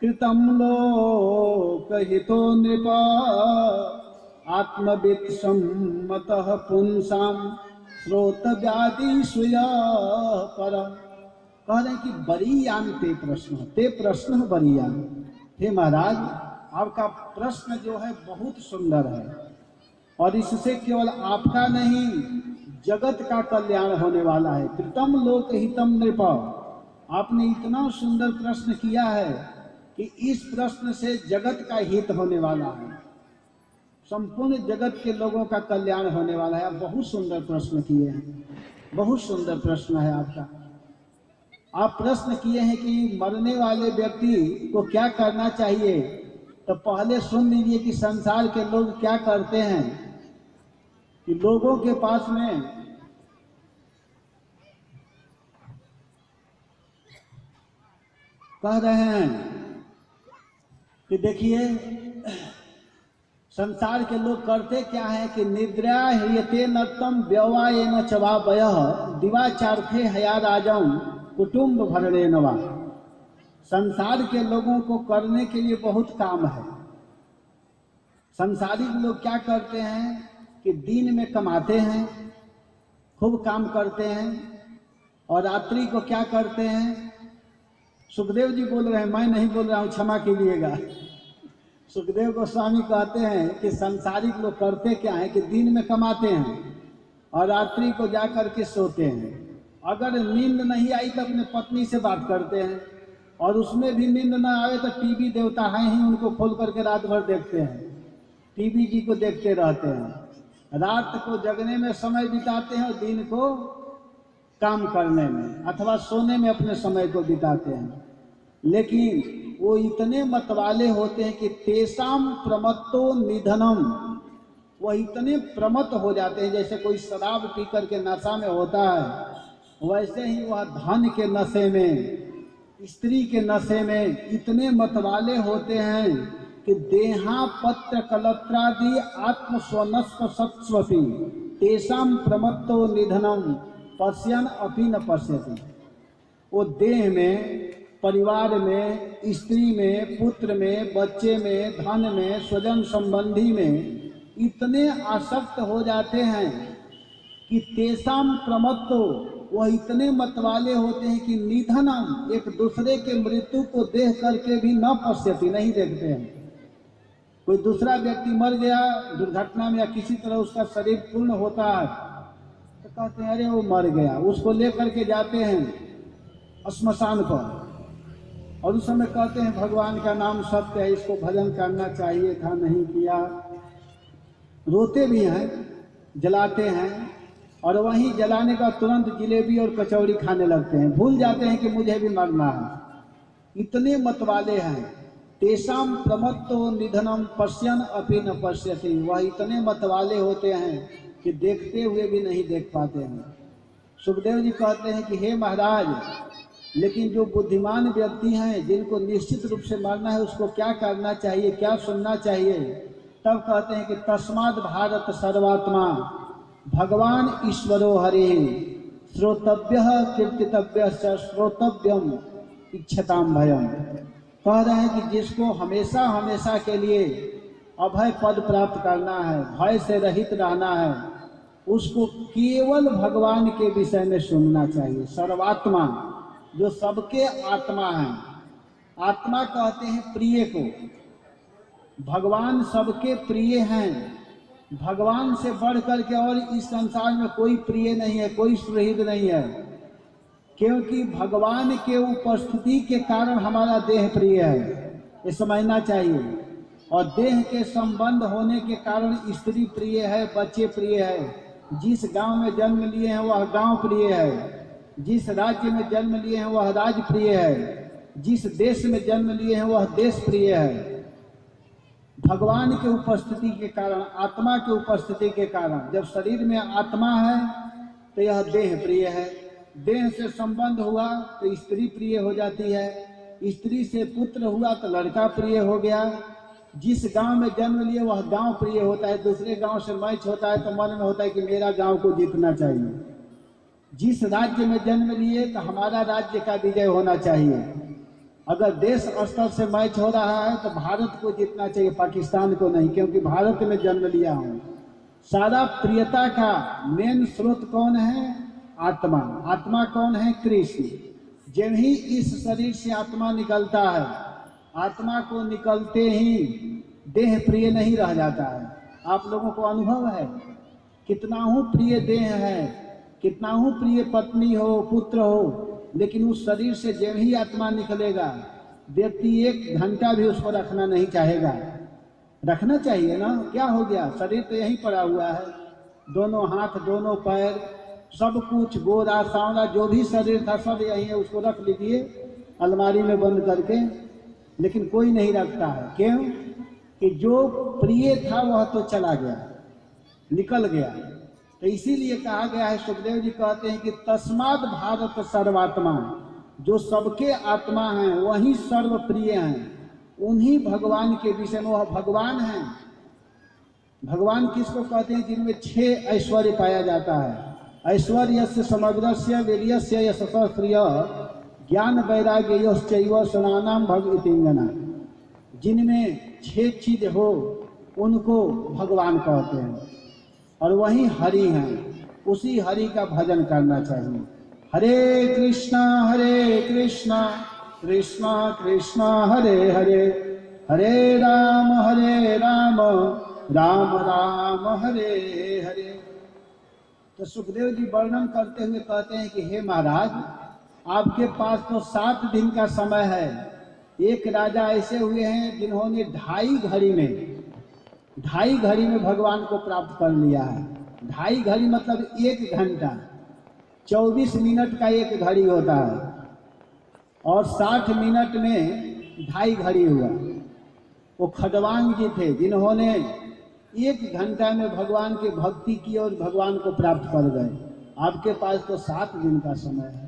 कृतम लोकहितो नृप आत्मवित् सम्मतः पुंसाम श्रोतव्यादि सुया परम। कह रहे हैं कि बरीयान ते प्रश्न बरीयान। हे महाराज आपका प्रश्न जो है बहुत सुंदर है, और इससे केवल आपका नहीं जगत का कल्याण होने वाला है। कृतम लोकहितम नृप, आपने इतना सुंदर प्रश्न किया है कि इस प्रश्न से जगत का हित होने वाला है, संपूर्ण जगत के लोगों का कल्याण होने वाला है। आप बहुत सुंदर प्रश्न किए हैं, बहुत सुंदर प्रश्न है आपका। आप प्रश्न किए हैं कि मरने वाले व्यक्ति को क्या करना चाहिए। तो पहले सुन लीजिए कि संसार के लोग क्या करते हैं, कि लोगों के पास में कह रहे हैं कि देखिए संसार के लोग करते क्या है कि निद्रा ह्रियते नत्तम व्यवायेन चवावयः दिवाचार्थे हया राजम कुटुंब भरणे नवा। संसार के लोगों को करने के लिए बहुत काम है। संसारिक लोग क्या करते हैं कि दिन में कमाते हैं, खूब काम करते हैं, और रात्रि को क्या करते हैं। सुखदेव जी बोल रहे हैं, मैं नहीं बोल रहा हूँ, क्षमा कीजिएगा। सुखदेव गोस्वामी कहते हैं कि संसारिक लोग करते क्या है कि दिन में कमाते हैं और रात्रि को जा करके सोते हैं। अगर नींद नहीं आई तो अपने पत्नी से बात करते हैं, और उसमें भी नींद ना आए तो टीवी देवता हैं ही, उनको खोल करके रात भर देखते हैं, टीवी जी को देखते रहते हैं। रात को जगने में समय बिताते हैं और दिन को काम करने में अथवा सोने में अपने समय को बिताते हैं। लेकिन वो इतने मतवाले होते हैं कि तेसाम प्रमत्तो निधनम, वह इतने प्रमत्त हो जाते हैं जैसे कोई शराब पी करके नशा में होता है, वैसे ही वह धन के नशे में, स्त्री के नशे में इतने मतवाले होते हैं कि देहा पत्र कलत्रादि आत्म स्वनस्प सत्स्वती तेषाम प्रमत्तो निधनम पश्यन अपि न पश्यति। वो देह में, परिवार में, स्त्री में, पुत्र में, बच्चे में, धन में, स्वजन संबंधी में इतने आसक्त हो जाते हैं कि तेषाम प्रमत्तो, वह इतने मतवाले होते हैं कि निधनम, एक दूसरे के मृत्यु को देख करके भी न पश्यति, नहीं देखते हैं। कोई दूसरा व्यक्ति मर गया दुर्घटना में या किसी तरह उसका शरीर पूर्ण होता है तो कहते हैं अरे वो मर गया, उसको लेकर के जाते हैं श्मशान पर और उस समय कहते हैं भगवान का नाम सत्य है, इसको भजन करना चाहिए था, नहीं किया। रोते भी हैं, जलाते हैं और वहीं जलाने का तुरंत जिलेबी और कचौड़ी खाने लगते हैं, भूल जाते हैं कि मुझे भी मरना है। इतने मतवाले हैं। तेषाम प्रमत्तो निधनम पश्यन अपि न पश्यति, वह इतने मतवाले होते हैं कि देखते हुए भी नहीं देख पाते हैं। सुखदेव जी कहते हैं कि हे महाराज, लेकिन जो बुद्धिमान व्यक्ति हैं जिनको निश्चित रूप से मरना है उसको क्या करना चाहिए, क्या सुनना चाहिए? तब कहते हैं कि तस्माद् भारत सर्वात्मा भगवान ईश्वरो हरि श्रोतव्यः कीर्तितव्यश्च श्रोतव्यम इच्छताम भयम। कह रहे हैं कि जिसको हमेशा हमेशा के लिए अभय पद प्राप्त करना है, भय से रहित रहना है, उसको केवल भगवान के विषय में सुनना चाहिए। सर्वात्मा, जो सबके आत्मा है, आत्मा कहते हैं प्रिय को, भगवान सबके प्रिय हैं। भगवान से बढ़ करके और इस संसार में कोई प्रिय नहीं है, कोई सुहृद नहीं है, क्योंकि भगवान के उपस्थिति के कारण हमारा देह प्रिय है, ये समझना चाहिए। और देह के संबंध होने के कारण स्त्री प्रिय है, बच्चे प्रिय है। जिस गांव में जन्म लिए हैं वह गांव प्रिय है, जिस राज्य में जन्म लिए हैं वह राज्य प्रिय है, जिस देश में जन्म लिए हैं वह देश प्रिय है। भगवान के उपस्थिति के कारण, आत्मा के उपस्थिति के कारण, जब शरीर में आत्मा है तो यह देह प्रिय है। देह से संबंध हुआ तो स्त्री प्रिय हो जाती है, स्त्री से पुत्र हुआ तो लड़का प्रिय हो गया। जिस गांव में जन्म लिए वह गांव प्रिय होता है, दूसरे गांव से मैच होता है तो मन में होता है कि मेरा गांव को जीतना चाहिए। जिस राज्य में जन्म लिए तो हमारा राज्य का विजय होना चाहिए। अगर देश स्तर से मैच हो रहा है तो भारत को जीतना चाहिए, पाकिस्तान को नहीं, क्योंकि भारत में जन्म लिया हूँ। सारा प्रियता का मेन स्रोत कौन है? आत्मा। आत्मा कौन है? कृष्ण। जब ही इस शरीर से आत्मा निकलता है, आत्मा को निकलते ही देह प्रिय नहीं रह जाता है। आप लोगों को अनुभव है, कितना हूँ प्रिय देह है, कितना हूँ प्रिय पत्नी हो, पुत्र हो, लेकिन उस शरीर से जब ही आत्मा निकलेगा व्यक्ति 1 घंटा भी उसको रखना नहीं चाहेगा। रखना चाहिए ना, क्या हो गया? शरीर तो यहीं पड़ा हुआ है, दोनों हाथ, दोनों पैर, सब कुछ, गोरा सांवला जो भी शरीर था सब यहीं है, उसको रख लीजिए अलमारी में बंद करके। लेकिन कोई नहीं रखता है, क्यों? कि जो प्रिय था वह तो चला गया, निकल गया। तो इसीलिए कहा गया है, सुखदेव जी कहते हैं कि तस्माद् भारत सर्वात्मा, जो सबके आत्मा हैं वही सर्वप्रिय हैं, उन्हीं भगवान के विषय में, वह भगवान हैं। भगवान किसको कहते हैं? जिनमें 6 ऐश्वर्य पाया जाता है। ऐश्वर्यस्य समग्रस्य वीर्यस्य यशसः श्रिय ज्ञान वैराग्य योश्चैव सनानाम भगवतींगना। जिनमें 6 चीज हो उनको भगवान कहते हैं और वही हरि हैं। उसी हरि का भजन करना चाहिए। हरे कृष्णा कृष्णा कृष्णा हरे हरे, हरे राम राम राम हरे हरे। तो सुखदेव जी वर्णन करते हुए कहते हैं कि हे महाराज, आपके पास तो 7 दिन का समय है। एक राजा ऐसे हुए हैं जिन्होंने 2.5 घड़ी में भगवान को प्राप्त कर लिया है। 2.5 घड़ी मतलब 1 घंटा, 24 मिनट का 1 घड़ी होता है और 60 मिनट में 2.5 घड़ी हुआ। वो खडवांग जी थे जिन्होंने 1 घंटा में भगवान की भक्ति की और भगवान को प्राप्त कर गए। आपके पास तो 7 दिन का समय है।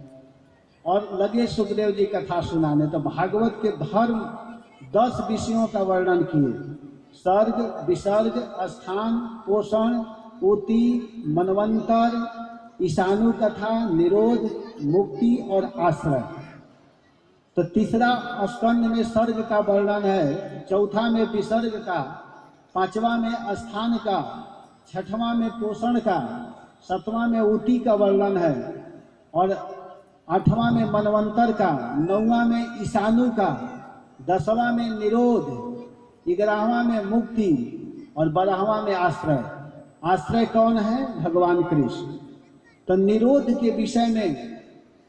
और लगे सुखदेव जी कथा सुनाने। तो भागवत के धर्म 10 विषयों का वर्णन किए। सर्ग, विसर्ग, स्थान, पोषण, ऊति, मनवंतर, ईशानु कथा, निरोध, मुक्ति और आश्रय। तो तीसरा स्कंद में सर्ग का वर्णन है, चौथा में विसर्ग का, 5वां में स्थान का, 6वां में पोषण का, 7वां में ऊति का वर्णन है और 8वां में मनवंतर का, 9वां में ईशानु का, 10वां में निरोध, 11वां में मुक्ति और 12वां में आश्रय। आश्रय कौन है? भगवान कृष्ण। तो निरोध के विषय में,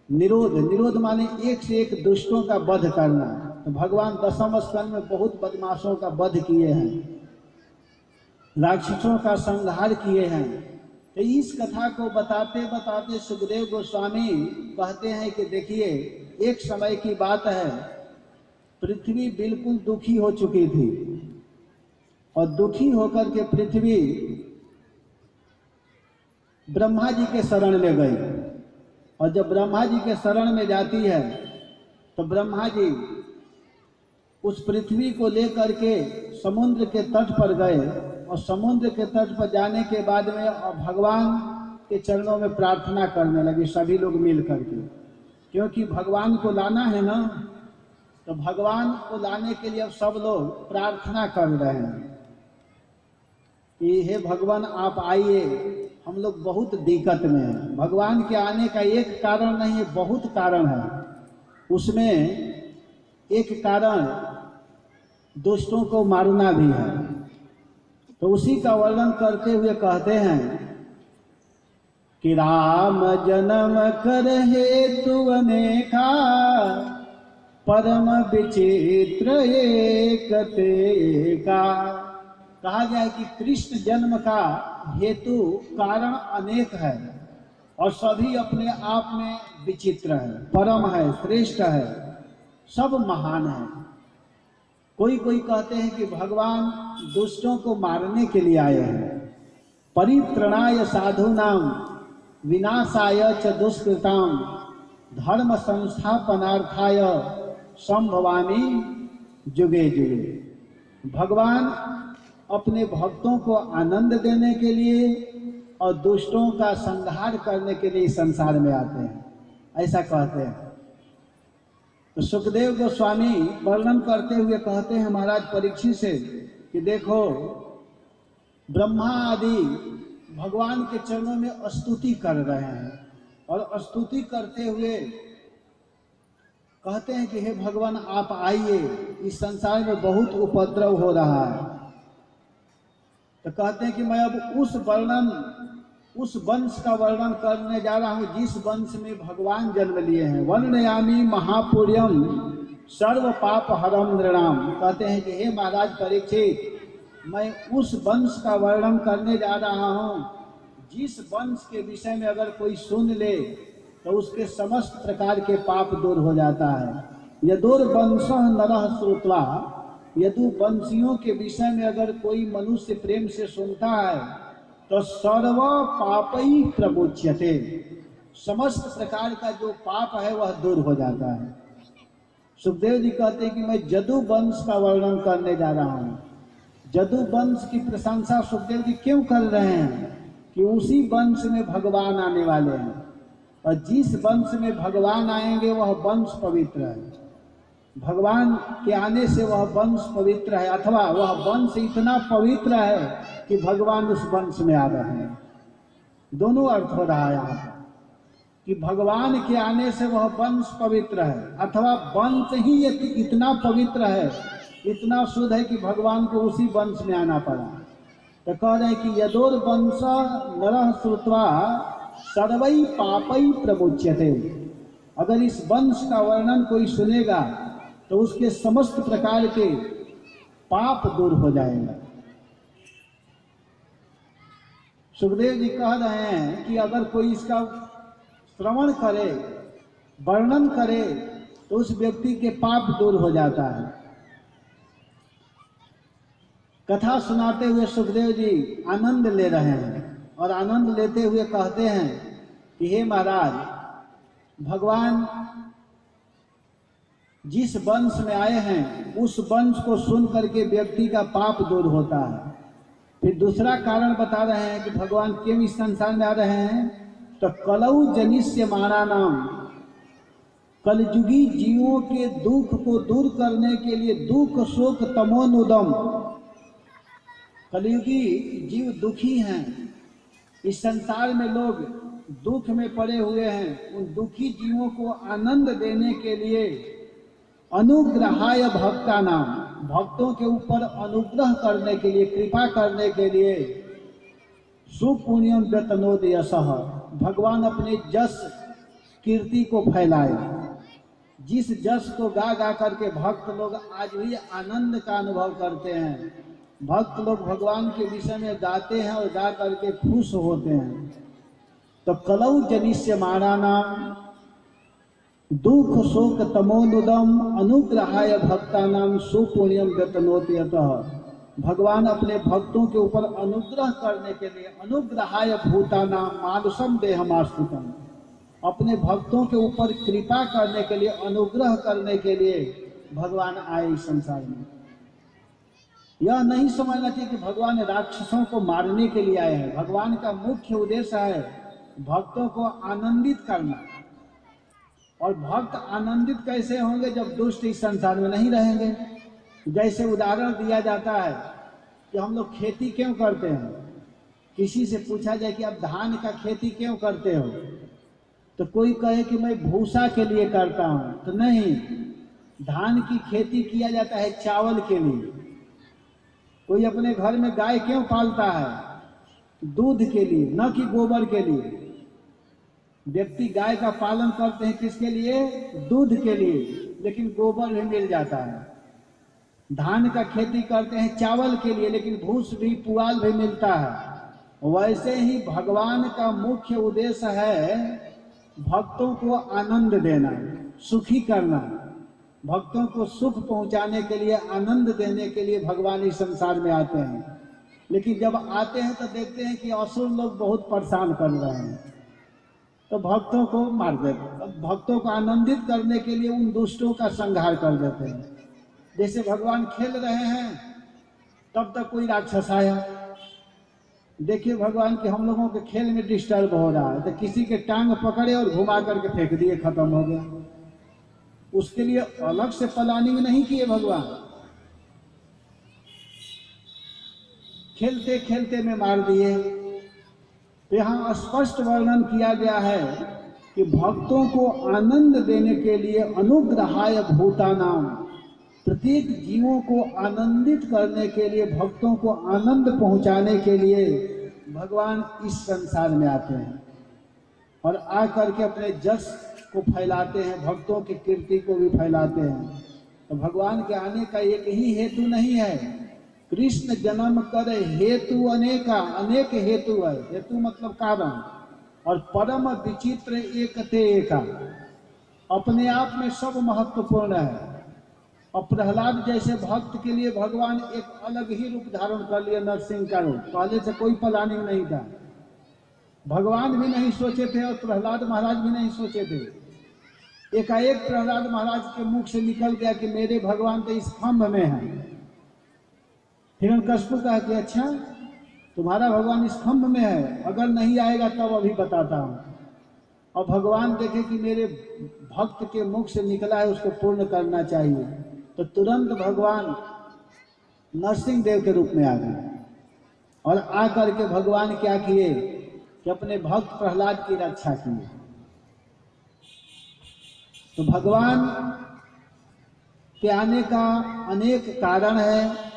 निरोध माने एक से एक दुष्टों का वध करना। तो भगवान 10वें स्कंद में बहुत बदमाशों का वध किए हैं, राक्षसों का संहार किए हैं। तो इस कथा को बताते बताते सुखदेव गोस्वामी कहते हैं कि देखिए, एक समय की बात है, पृथ्वी बिल्कुल दुखी हो चुकी थी और दुखी होकर के पृथ्वी ब्रह्मा जी के शरण में गई। और जब ब्रह्मा जी के शरण में जाती है तो ब्रह्मा जी उस पृथ्वी को लेकर के समुद्र के तट पर गए और समुद्र के तट पर जाने के बाद में भगवान के चरणों में प्रार्थना करने लगे सभी लोग मिल करके, क्योंकि भगवान को लाना है ना। तो भगवान को लाने के लिए अब सब लोग प्रार्थना कर रहे हैं कि हे भगवान आप आइए, हम लोग बहुत दिक्कत में हैं। भगवान के आने का एक कारण नहीं है, बहुत कारण है। उसमें एक कारण दुष्टों को मारना भी है। तो उसी का वर्णन करते हुए कहते हैं कि राम जन्म कर हेतु अनेका, परम विचित्र एक तेका। कहा गया है कि कृष्ण जन्म का हेतु कारण अनेक है और सभी अपने आप में विचित्र है, परम है, श्रेष्ठ है, सब महान है। कोई कहते हैं कि भगवान दुष्टों को मारने के लिए आए हैं। परित्रणाय साधूनां विनाशाय च दुष्कृतां धर्म संस्थापनार्थाय संभवामि जुगे जुगे। भगवान अपने भक्तों को आनंद देने के लिए और दुष्टों का संहार करने के लिए संसार में आते हैं, ऐसा कहते हैं। तो सुखदेव गोस्वामी वर्णन करते हुए कहते हैं महाराज परीक्षित से कि देखो, ब्रह्मा आदि भगवान के चरणों में स्तुति कर रहे हैं और स्तुति करते हुए कहते हैं कि हे भगवान आप आइए, इस संसार में बहुत उपद्रव हो रहा है। तो कहते हैं कि मैं अब उस वंश का वर्णन करने जा रहा हूँ जिस वंश में भगवान जन्म लिए हैं। वर्णयामि महापुण्यम सर्व पाप हरम नृणाम। कहते हैं कि हे महाराज परीक्षित, मैं उस वंश का वर्णन करने जा रहा हूँ जिस वंश के विषय में अगर कोई सुन ले तो उसके समस्त प्रकार के पाप दूर हो जाता है। यदुर वंश नरः श्रुत्वा, यदु वंशियों के विषय में अगर कोई मनुष्य प्रेम से सुनता है तो सर्व पापई प्रमुच्यते, समस्त प्रकार का जो पाप है वह दूर हो जाता है। सुखदेव जी कहते हैं कि मैं जदु वंश का वर्णन करने जा रहा हूँ। जदु वंश की प्रशंसा सुखदेव जी क्यों कर रहे हैं कि उसी वंश में भगवान आने वाले हैं और जिस वंश में भगवान आएंगे वह वंश पवित्र है। भगवान के आने से वह वंश पवित्र है, अथवा वह वंश इतना पवित्र है कि भगवान उस वंश में आ रहे हैं। दोनों अर्थ हो रहा है यहाँ पर कि भगवान के आने से वह वंश पवित्र है अथवा वंश ही इतना पवित्र है, इतना शुद्ध है कि भगवान को उसी वंश में आना पड़ा। तो कह रहे हैं कि यदोर वंश नरः श्रुत्वा सर्वै पापै प्रमुच्यते। अगर इस वंश का वर्णन कोई सुनेगा तो उसके समस्त प्रकार के पाप दूर हो जाएगा। सुखदेव जी कह रहे हैं कि अगर कोई इसका श्रवण करे, वर्णन करे तो उस व्यक्ति के पाप दूर हो जाता है। कथा सुनाते हुए सुखदेव जी आनंद ले रहे हैं और आनंद लेते हुए कहते हैं कि हे महाराज, भगवान जिस वंश में आए हैं उस वंश को सुन करके व्यक्ति का पाप दूर होता है। फिर दूसरा कारण बता रहे हैं कि भगवान क्यों इस संसार में आ रहे हैं, तो कलौ जनिष्य माना नाम, कलयुगी जीवों के दुख को दूर करने के लिए, दुख शोक तमोनुदम, कलयुगी जीव दुखी हैं, इस संसार में लोग दुख में पड़े हुए हैं, उन दुखी जीवों को आनंद देने के लिए अनुग्रहाय भक्ता नाम, भक्तों के ऊपर अनुग्रह करने के लिए, कृपा करने के लिए सुपुण्यम व्यतनोद यशः, भगवान अपने जस कीर्ति को फैलाए। जिस जस को गा गा करके भक्त लोग आज भी आनंद का अनुभव करते हैं, भक्त लोग भगवान के विषय में गाते हैं और गा करके खुश होते हैं। तो कलौ जनिष्य मारा नाम, दुख शोक तमोनुदम, अनुग्रहाय भक्ता नाम, सुपुण्यम व्यतनोति यतः, भगवान अपने भक्तों के ऊपर अनुग्रह करने के लिए, अनुग्रहाय भूता नाम मानुषम देहमाश्रितम, अपने भक्तों के ऊपर कृपा करने के लिए, अनुग्रह करने के लिए भगवान आए इस संसार में। यह नहीं समझना चाहिए कि भगवान राक्षसों को मारने के लिए आए हैं। भगवान का मुख्य उद्देश्य है भक्तों को आनंदित करना। और भक्त आनंदित कैसे होंगे जब दुष्ट इस संसार में नहीं रहेंगे। जैसे उदाहरण दिया जाता है कि हम लोग खेती क्यों करते हैं, किसी से पूछा जाए कि आप धान का खेती क्यों करते हो, तो कोई कहे कि मैं भूसा के लिए करता हूं, तो नहीं, धान की खेती किया जाता है चावल के लिए। कोई अपने घर में गाय क्यों पालता है, दूध के लिए, न कि गोबर के लिए। व्यक्ति गाय का पालन करते हैं किसके लिए, दूध के लिए, लेकिन गोबर भी मिल जाता है। धान का खेती करते हैं चावल के लिए, लेकिन भूस भी, पुआल भी मिलता है। वैसे ही भगवान का मुख्य उद्देश्य है भक्तों को आनंद देना, सुखी करना, भक्तों को सुख पहुंचाने के लिए, आनंद देने के लिए भगवान इस संसार में आते हैं। लेकिन जब आते हैं तो देखते हैं कि असुर लोग बहुत परेशान कर रहे हैं, तो भक्तों को मार देते हैं। भक्तों को आनंदित करने के लिए उन दुष्टों का संहार कर देते हैं। जैसे भगवान खेल रहे हैं तब तक कोई राक्षस आया, देखिए भगवान के हम लोगों के खेल में डिस्टर्ब हो रहा है, तो किसी के टांग पकड़े और घुमा करके फेंक दिए, खत्म हो गया। उसके लिए अलग से प्लानिंग नहीं किए भगवान, खेलते खेलते में मार दिए। तो यहाँ स्पष्ट वर्णन किया गया है कि भक्तों को आनंद देने के लिए अनुग्रहाय भूतानाम, प्रत्येक जीवों को आनंदित करने के लिए, भक्तों को आनंद पहुंचाने के लिए भगवान इस संसार में आते हैं और आकर के अपने जस को फैलाते हैं, भक्तों की कीर्ति को भी फैलाते हैं। तो भगवान के आने का एक ही हेतु नहीं है, कृष्ण जन्म कर हेतु अनेका, अनेक हेतु है। हेतु मतलब कारण, और परम विचित्र एकते एका, अपने आप में सब महत्वपूर्ण है। और प्रहलाद जैसे भक्त के लिए भगवान एक अलग ही रूप धारण कर लिया, नरसिंह का रूप। पहले से कोई प्लानिंग नहीं था, भगवान भी नहीं सोचे थे और प्रहलाद महाराज भी नहीं सोचे थे। एकाएक प्रहलाद महाराज के मुख से निकल गया कि मेरे भगवान तो इस खम्भ में है। हिरण्यकशिपु कहा कि अच्छा तुम्हारा भगवान इस खम्भ में है, अगर नहीं आएगा तब अभी बताता हूँ। और भगवान देखे कि मेरे भक्त के मुख से निकला है, उसको पूर्ण करना चाहिए, तो तुरंत भगवान नरसिंह देव के रूप में आ गए। और आकर के भगवान क्या किए कि अपने भक्त प्रहलाद की रक्षा किए। तो भगवान के आने का अनेक कारण है,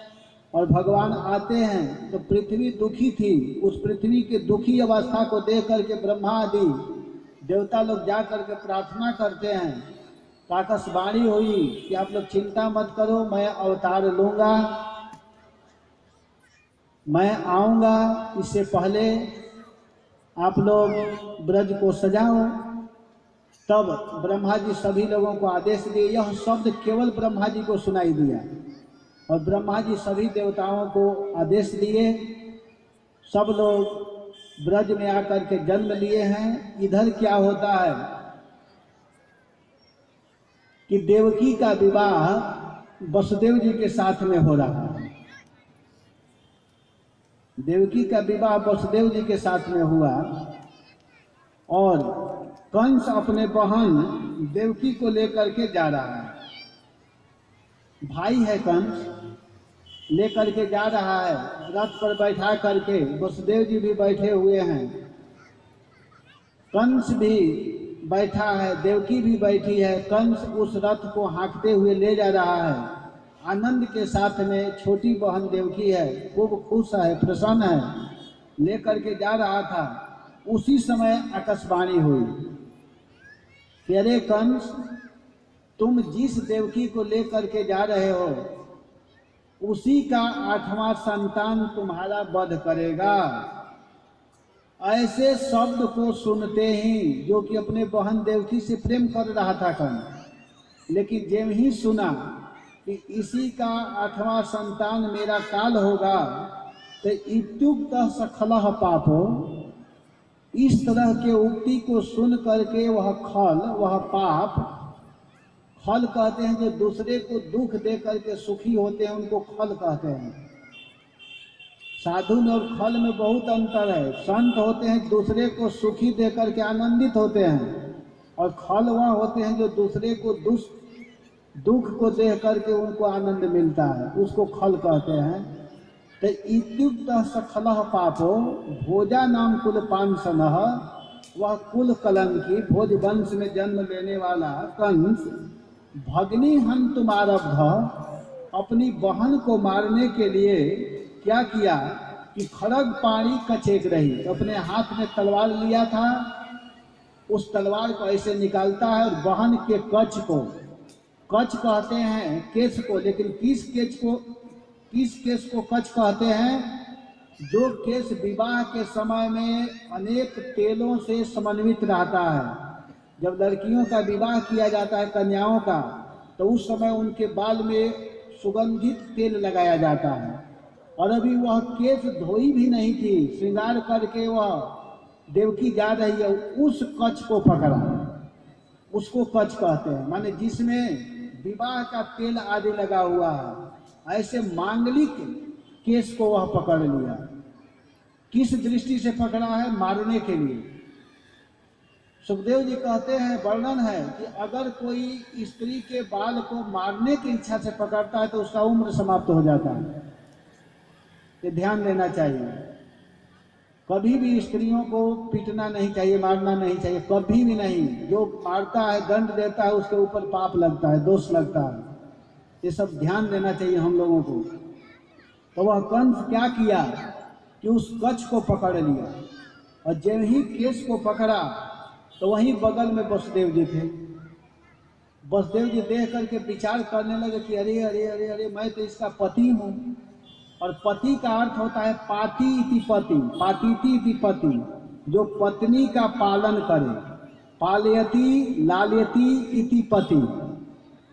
और भगवान आते हैं तो पृथ्वी दुखी थी, उस पृथ्वी के दुखी अवस्था को देख करके ब्रह्मा आदि देवता लोग जा करके प्रार्थना करते हैं। तो आकाशवाणी हुई कि आप लोग चिंता मत करो, मैं अवतार लूंगा, मैं आऊंगा, इससे पहले आप लोग ब्रज को सजाओ। तब ब्रह्मा जी सभी लोगों को आदेश दिए। यह शब्द केवल ब्रह्मा जी को सुनाई दिया और ब्रह्मा जी सभी देवताओं को आदेश दिए। सब लोग ब्रज में आकर के जन्म लिए हैं। इधर क्या होता है कि देवकी का विवाह वसुदेव जी के साथ में हो रहा है। देवकी का विवाह वसुदेव जी के साथ में हुआ और कंस अपने बहन देवकी को लेकर के जा रहा है। भाई है कंस, लेकर के जा रहा है, रथ पर बैठा करके। वसुदेव जी भी बैठे हुए हैं, कंस भी बैठा है, देवकी भी बैठी है। कंस उस रथ को हाँकते हुए ले जा रहा है। आनंद के साथ में छोटी बहन देवकी है, खूब खुश है, प्रसन्न है, लेकर के जा रहा था। उसी समय आकाशवाणी हुई कि अरे कंस, तुम जिस देवकी को लेकर के जा रहे हो उसी का 8वां संतान तुम्हारा वध करेगा। ऐसे शब्द को सुनते ही, जो कि अपने बहन देवकी से प्रेम कर रहा था कंस, लेकिन जब ही सुना कि इसी का 8वां संतान मेरा काल होगा, तो इत्युक्त सखलः पापो, इस तरह के उक्ति को सुन करके वह खल, वह पाप, खल कहते हैं जो दूसरे को दुख दे करके सुखी होते हैं उनको खल कहते हैं। साधु में और खल में बहुत अंतर है। संत होते हैं दूसरे को सुखी दे करके आनंदित होते हैं, और खल वह होते हैं जो दूसरे को दुख को देख करके उनको आनंद मिलता है, उसको खल कहते हैं। तो इत्युक्त सखलः पापो भोजा नाम कुल पांसनः, वह कुल कलंकी भोज वंश में जन्म लेने वाला कंस भगनी हंतुमारब्ध, अपनी बहन को मारने के लिए क्या किया कि खड़ग पाणी कचेक रही, तो अपने हाथ में तलवार लिया था, उस तलवार को ऐसे निकालता है और बहन के कच को, कच कहते हैं केश को, लेकिन किस केश को कच कहते हैं? जो केश विवाह के समय में अनेक तेलों से समन्वित रहता है। जब लड़कियों का विवाह किया जाता है, कन्याओं का, तो उस समय उनके बाल में सुगंधित तेल लगाया जाता है। और अभी वह केश धोई भी नहीं थी, श्रृंगार करके वह देवकी जा रही है, उस कच को पकड़ा, उसको कच कहते हैं, माने जिसमें विवाह का तेल आदि लगा हुआ है। ऐसे मांगलिक केस को वह पकड़ लिया। किस दृष्टि से पकड़ा है? मारने के लिए। सुखदेव जी कहते हैं, वर्णन है कि अगर कोई स्त्री के बाल को मारने की इच्छा से पकड़ता है तो उसका उम्र समाप्त हो जाता है। ये ध्यान देना चाहिए। कभी भी स्त्रियों को पीटना नहीं चाहिए, मारना नहीं चाहिए, कभी भी नहीं। जो मारता है, दंड देता है, उसके ऊपर पाप लगता है, दोष लगता है। ये सब ध्यान देना चाहिए हम लोगों को। तो वह कंस क्या किया कि उस कच को पकड़ लिया, और जब ही केस को पकड़ा तो वहीं बगल में वसुदेव जी थे। वसुदेव जी देख करके विचार करने लगे कि अरे अरे अरे अरे, मैं तो इसका पति हूँ। और पति का अर्थ होता है पाति इति पति, पातिति इति पति, जो पत्नी का पालन करे। पालयति लालयति इति पति,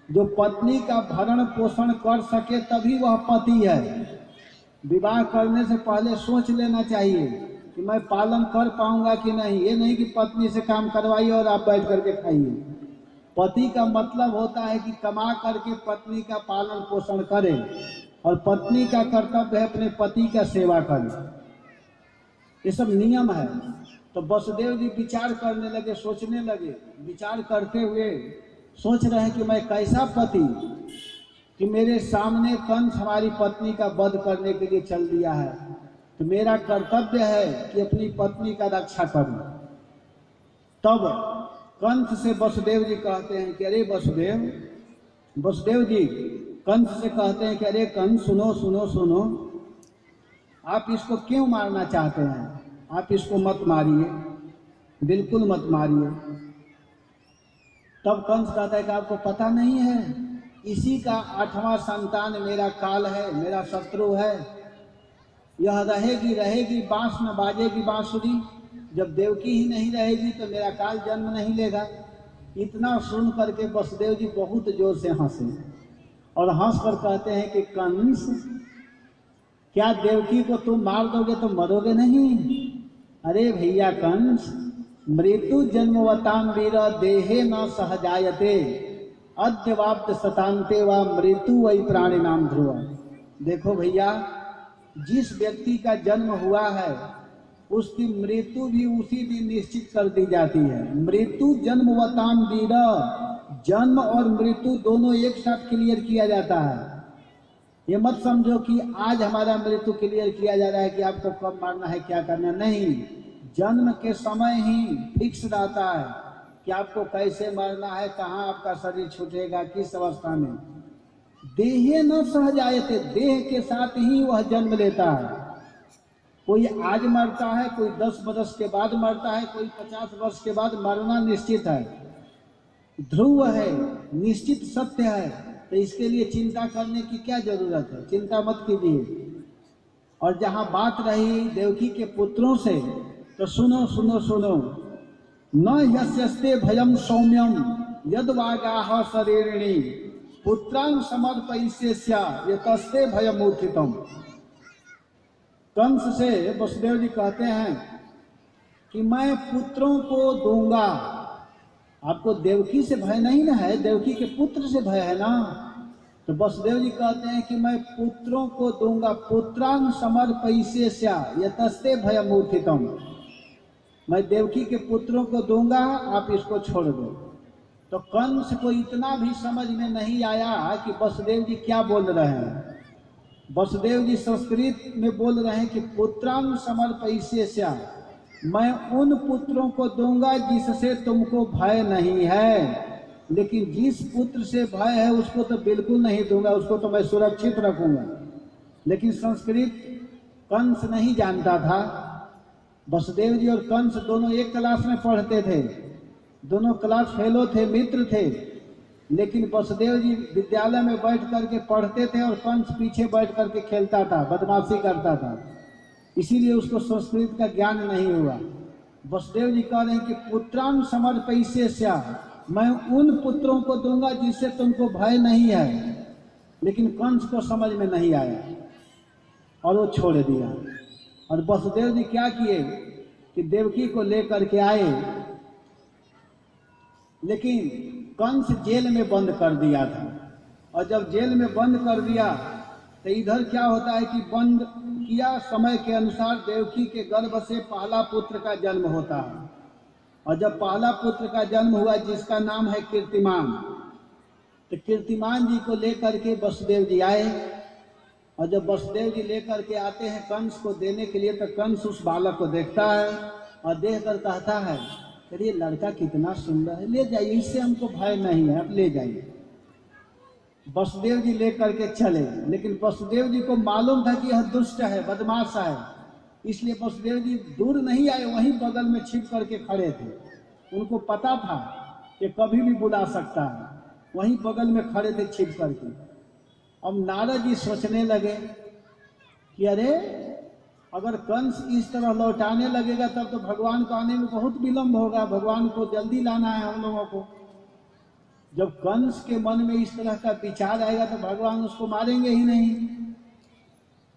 जो पत्नी का भरण पोषण कर सके तभी वह पति है। विवाह करने से पहले सोच लेना चाहिए कि मैं पालन कर पाऊंगा कि नहीं। ये नहीं कि पत्नी से काम करवाइए और आप बैठ करके खाइए। पति का मतलब होता है कि कमा करके पत्नी का पालन पोषण करे, और पत्नी का कर्तव्य है अपने पति का सेवा करे। ये सब नियम है। तो वसुदेव जी विचार करने लगे, सोचने लगे। विचार करते हुए सोच रहे हैं कि मैं कैसा पति कि मेरे सामने कंस हमारी पत्नी का वध करने के लिए चल दिया है, तो मेरा कर्तव्य है कि अपनी पत्नी का रक्षा करूं। तब कंस से वसुदेव जी कहते हैं कि अरे वसुदेव जी कंस से कहते हैं कि अरे कंस, सुनो सुनो सुनो, आप इसको क्यों मारना चाहते हैं? आप इसको मत मारिए, बिल्कुल मत मारिए। तब कंस कहता है कि आपको पता नहीं है, इसी का 8वां संतान मेरा काल है, मेरा शत्रु है। यह रहेगी बांस न बाजेगी बांसुरी। जब देवकी ही नहीं रहेगी तो मेरा काल जन्म नहीं लेगा। इतना सुन करके वसुदेव जी बहुत जोर से हंसे और हंसकर कहते हैं कि कंस, क्या देवकी को तुम मार दोगे तो मरोगे नहीं? अरे भैया कंस, मृत्यु जन्मवताम वीर देहे न सहजायते अद्यवाप्त शतान्ते व मृत्यु वही प्राणी नाम ध्रुव। देखो भैया, जिस व्यक्ति का जन्म हुआ है उसकी मृत्यु भी उसी दिन निश्चित कर दी जाती है। मृत्यु जन्मवताम वीर, जन्म और मृत्यु दोनों एक साथ क्लियर किया जाता है। ये मत समझो कि आज हमारा मृत्यु क्लियर किया जा रहा है कि आपको कब मारना है, क्या करना, नहीं। जन्म के समय ही फिक्स रहता है कि आपको कैसे मरना है, कहाँ आपका शरीर छूटेगा, किस अवस्था में। देहे न सह जायते, देह के साथ ही वह जन्म लेता है। कोई आज मरता है, कोई 10 वर्ष के बाद मरता है, कोई 50 वर्ष के बाद मरना निश्चित है, ध्रुव है, निश्चित सत्य है। तो इसके लिए चिंता करने की क्या जरूरत है? चिंता मत कीजिए। और जहाँ बात रही देवकी के पुत्रों से, तो सुनो सुनो सुनो। न यस्यस्ते भयम सौम्यम यद वागाह शरीरिणी पुत्रां समर्पयिष्यस्या यतस्ते भयमूर्छितम्। कंस से वसुदेव जी कहते हैं कि मैं पुत्रों को दूंगा। आपको देवकी से भय नहीं ना है, देवकी के पुत्र से भय है ना। तो वसुदेव जी कहते हैं कि मैं पुत्रों को दूंगा, पुत्रां समर्पयिष्यस्या यतस्ते भयमूर्छितम्। मैं देवकी के पुत्रों को दूंगा, आप इसको छोड़ दो। तो कंस को इतना भी समझ में नहीं आया कि वसुदेव जी क्या बोल रहे हैं। वसुदेव जी संस्कृत में बोल रहे हैं कि पुत्रां समर्पयिष्यस्या, मैं उन पुत्रों को दूंगा जिससे तुमको भय नहीं है, लेकिन जिस पुत्र से भय है उसको तो बिल्कुल नहीं दूंगा, उसको तो मैं सुरक्षित रखूंगा। लेकिन संस्कृत कंस नहीं जानता था। वसुदेव जी और कंस दोनों एक क्लास में पढ़ते थे, दोनों क्लास फेलो थे, मित्र थे। लेकिन वसुदेव जी विद्यालय में बैठ करके पढ़ते थे और कंस पीछे बैठ करके खेलता था, बदमाशी करता था, इसीलिए उसको संस्कृत का ज्ञान नहीं हुआ। वसुदेव जी कह रहे हैं कि पुत्रां समर्पयिष्यस्या, मैं उन पुत्रों को दूंगा जिससे तुमको भय नहीं है। लेकिन कंस को समझ में नहीं आया और वो छोड़ दिया। और वसुदेव जी क्या किए कि देवकी को लेकर के आए, लेकिन कंस जेल में बंद कर दिया था। और जब जेल में बंद कर दिया तो इधर क्या होता है कि बंद किया, समय के अनुसार देवकी के गर्भ से पहला पुत्र का जन्म होता है। और जब पहला पुत्र का जन्म हुआ जिसका नाम है कीर्तिमान, तो कीर्तिमान जी को लेकर के वसुदेव जी आए। और जब वसुदेव जी लेकर के आते हैं कंस को देने के लिए, तो कंस उस बालक को देखता है और देख कर कहता है, अरे ये लड़का कितना सुंदर है, ले जाइए, इससे हमको भय नहीं है, आप ले जाइए। वसुदेव जी लेकर के चले, लेकिन वसुदेव जी को मालूम था कि यह दुष्ट है, बदमाश है, इसलिए वसुदेव जी दूर नहीं आए, वहीं बगल में छिप करके खड़े थे। उनको पता था कि कभी भी बुला सकता है, वहीं बगल में खड़े थे छिप करके। अब नारद जी सोचने लगे कि अरे अगर कंस इस तरह लौटाने लगेगा तब तो भगवान को आने में बहुत विलंब होगा, भगवान को जल्दी लाना है हम लोगों को। जब कंस के मन में इस तरह का विचार आएगा तो भगवान उसको मारेंगे ही नहीं।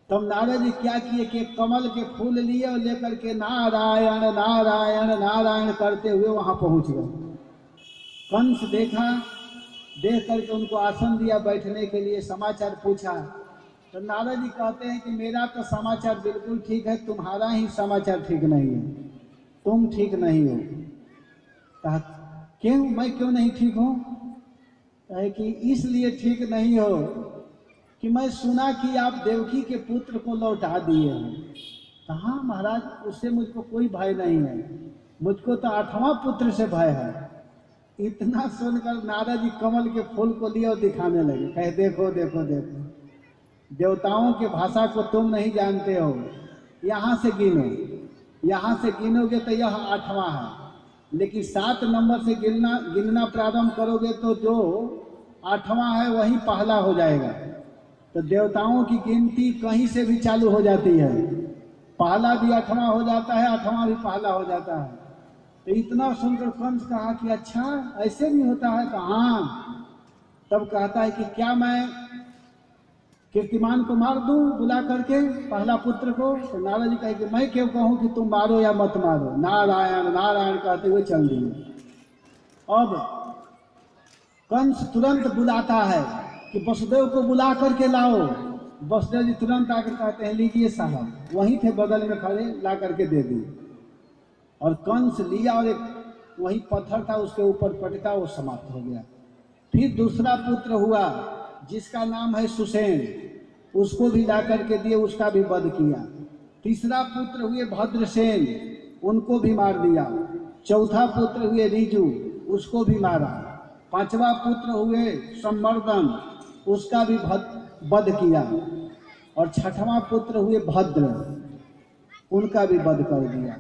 तब नारद जी क्या किए कि कमल के फूल लिए और लेकर के नारायण नारायण नारायण करते हुए वहां पहुंच गए। कंस देखा, देख करके उनको आसन दिया बैठने के लिए, समाचार पूछा। तो नारद जी कहते हैं कि मेरा तो समाचार बिल्कुल ठीक है, तुम्हारा ही समाचार ठीक नहीं है, तुम ठीक नहीं हो। कहा क्यों, मैं क्यों नहीं ठीक हूँ? कहे कि इसलिए ठीक नहीं हो कि मैं सुना कि आप देवकी के पुत्र को लौटा दिए हैं। कहाँ महाराज, उससे मुझको कोई भय नहीं है, मुझको तो 8वां पुत्र से भय है। इतना सुनकर नारद जी कमल के फूल को लिए और दिखाने लगे, कहे देखो देखो देखो, देवताओं के भाषा को तुम नहीं जानते हो, यहाँ से गिनो, यहाँ से गिनोगे तो यह 8वां है, लेकिन 7 नंबर से गिनना प्रारंभ करोगे तो जो 8वां है वही पहला हो जाएगा। तो देवताओं की गिनती कहीं से भी चालू हो जाती है, पहला भी 8वां हो जाता है, 8वां भी पहला हो जाता है। तो इतना सुनकर कंस कहा कि अच्छा ऐसे भी होता है? तो हाँ, तब कहता है कि क्या मैं कीर्तिमान को मार दूं बुला करके पहला पुत्र को? तो नारद जी कहे कि मैं क्यों कहूं कि तुम मारो या मत मारो, नारायण नारायण कहते हुए चल दिए। अब कंस तुरंत बुलाता है कि वसुदेव को बुला करके लाओ। वसुदेव जी तुरंत आकर कहते हैं लीजिए साहब, वहीं थे बगल में खड़े, ला करके दे दिए। और कंस लिया और एक वही पत्थर था उसके ऊपर पटका, वो समाप्त हो गया। फिर दूसरा पुत्र हुआ जिसका नाम है सुसेन, उसको भी ला करके दिए, उसका भी वध किया। तीसरा पुत्र हुए भद्रसेन, उनको भी मार दिया। चौथा पुत्र हुए ऋजु, उसको भी मारा। पांचवा पुत्र हुए संवर्धन, उसका भी वध किया। और छठवां पुत्र हुए भद्र, उनका भी वध कर दिया।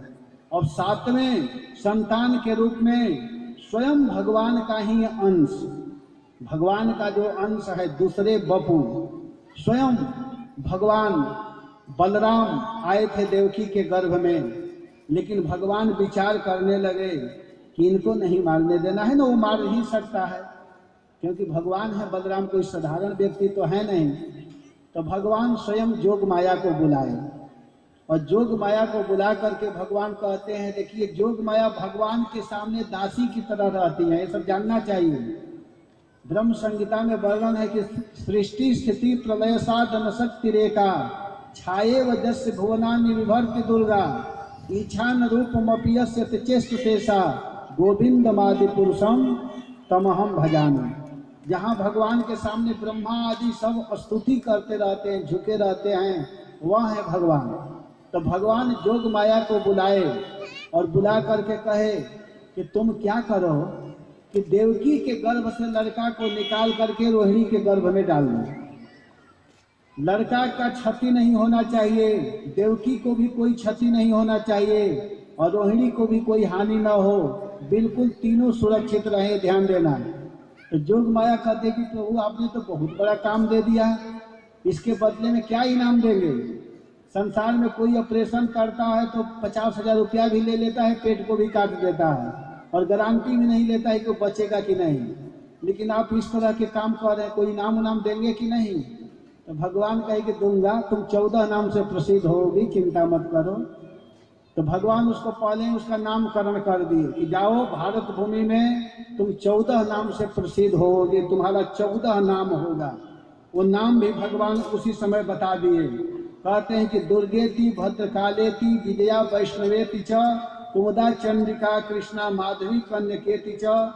और सातवें संतान के रूप में स्वयं भगवान का ही अंश, भगवान का जो अंश है दूसरे बपू, स्वयं भगवान बलराम आए थे देवकी के गर्भ में। लेकिन भगवान विचार करने लगे कि इनको नहीं मारने देना है ना, वो मार ही सकता है क्योंकि भगवान है, बलराम कोई साधारण व्यक्ति तो है नहीं। तो भगवान स्वयं जोग माया को बुलाए और जोग माया को बुला करके भगवान कहते हैं, देखिए जोग माया भगवान के सामने दासी की तरह रहती है, ये सब जानना चाहिए। ब्रह्म संहिता में वर्णन है कि सृष्टि स्थिति प्रलय साधन शक्ति रेखा छाये वजस्य भुवनानि विभर्ति दुर्गा ईछान रूपमपियस्य चेष्ट शेषा गोविंदमादि पुरुषम तमहम भजामि। जहाँ भगवान के सामने ब्रह्मा आदि सब स्तुति करते रहते हैं, झुके रहते हैं, वह है भगवान। तो भगवान जोग माया को बुलाए और बुला करके कहे कि तुम क्या करो कि देवकी के गर्भ से लड़का को निकाल करके रोहिणी के गर्भ में डाल दो। लड़का का क्षति नहीं होना चाहिए, देवकी को भी कोई क्षति नहीं होना चाहिए और रोहिणी को भी कोई हानि न हो, बिल्कुल तीनों सुरक्षित रहे, ध्यान देना। तो जोग माया कहते कि प्रभु आपने तो बहुत बड़ा काम दे दिया, इसके बदले में क्या इनाम देंगे? संसार में कोई ऑपरेशन करता है तो 50,000 रुपया भी ले लेता है, पेट को भी काट देता है और गारंटी भी नहीं लेता है कि वो बचेगा कि नहीं। लेकिन आप इस तरह के काम कर रहे हैं, कोई इनाम उनाम देंगे कि नहीं? तो भगवान कहे कि दूंगा, तुम 14 नाम से प्रसिद्ध होगी, चिंता मत करो। तो भगवान उसको पहले उसका नामकरण कर दिए कि जाओ भारत भूमि में तुम 14 नाम से प्रसिद्ध होगे, तुम्हारा 14 नाम होगा। वो नाम भी भगवान उसी समय बता दिए। कहते हैं कि दुर्गेति भद्रकालेति विजया वैष्णवेति च कुमुदा चंद्रिका कृष्णा माधवी कन्यकेति च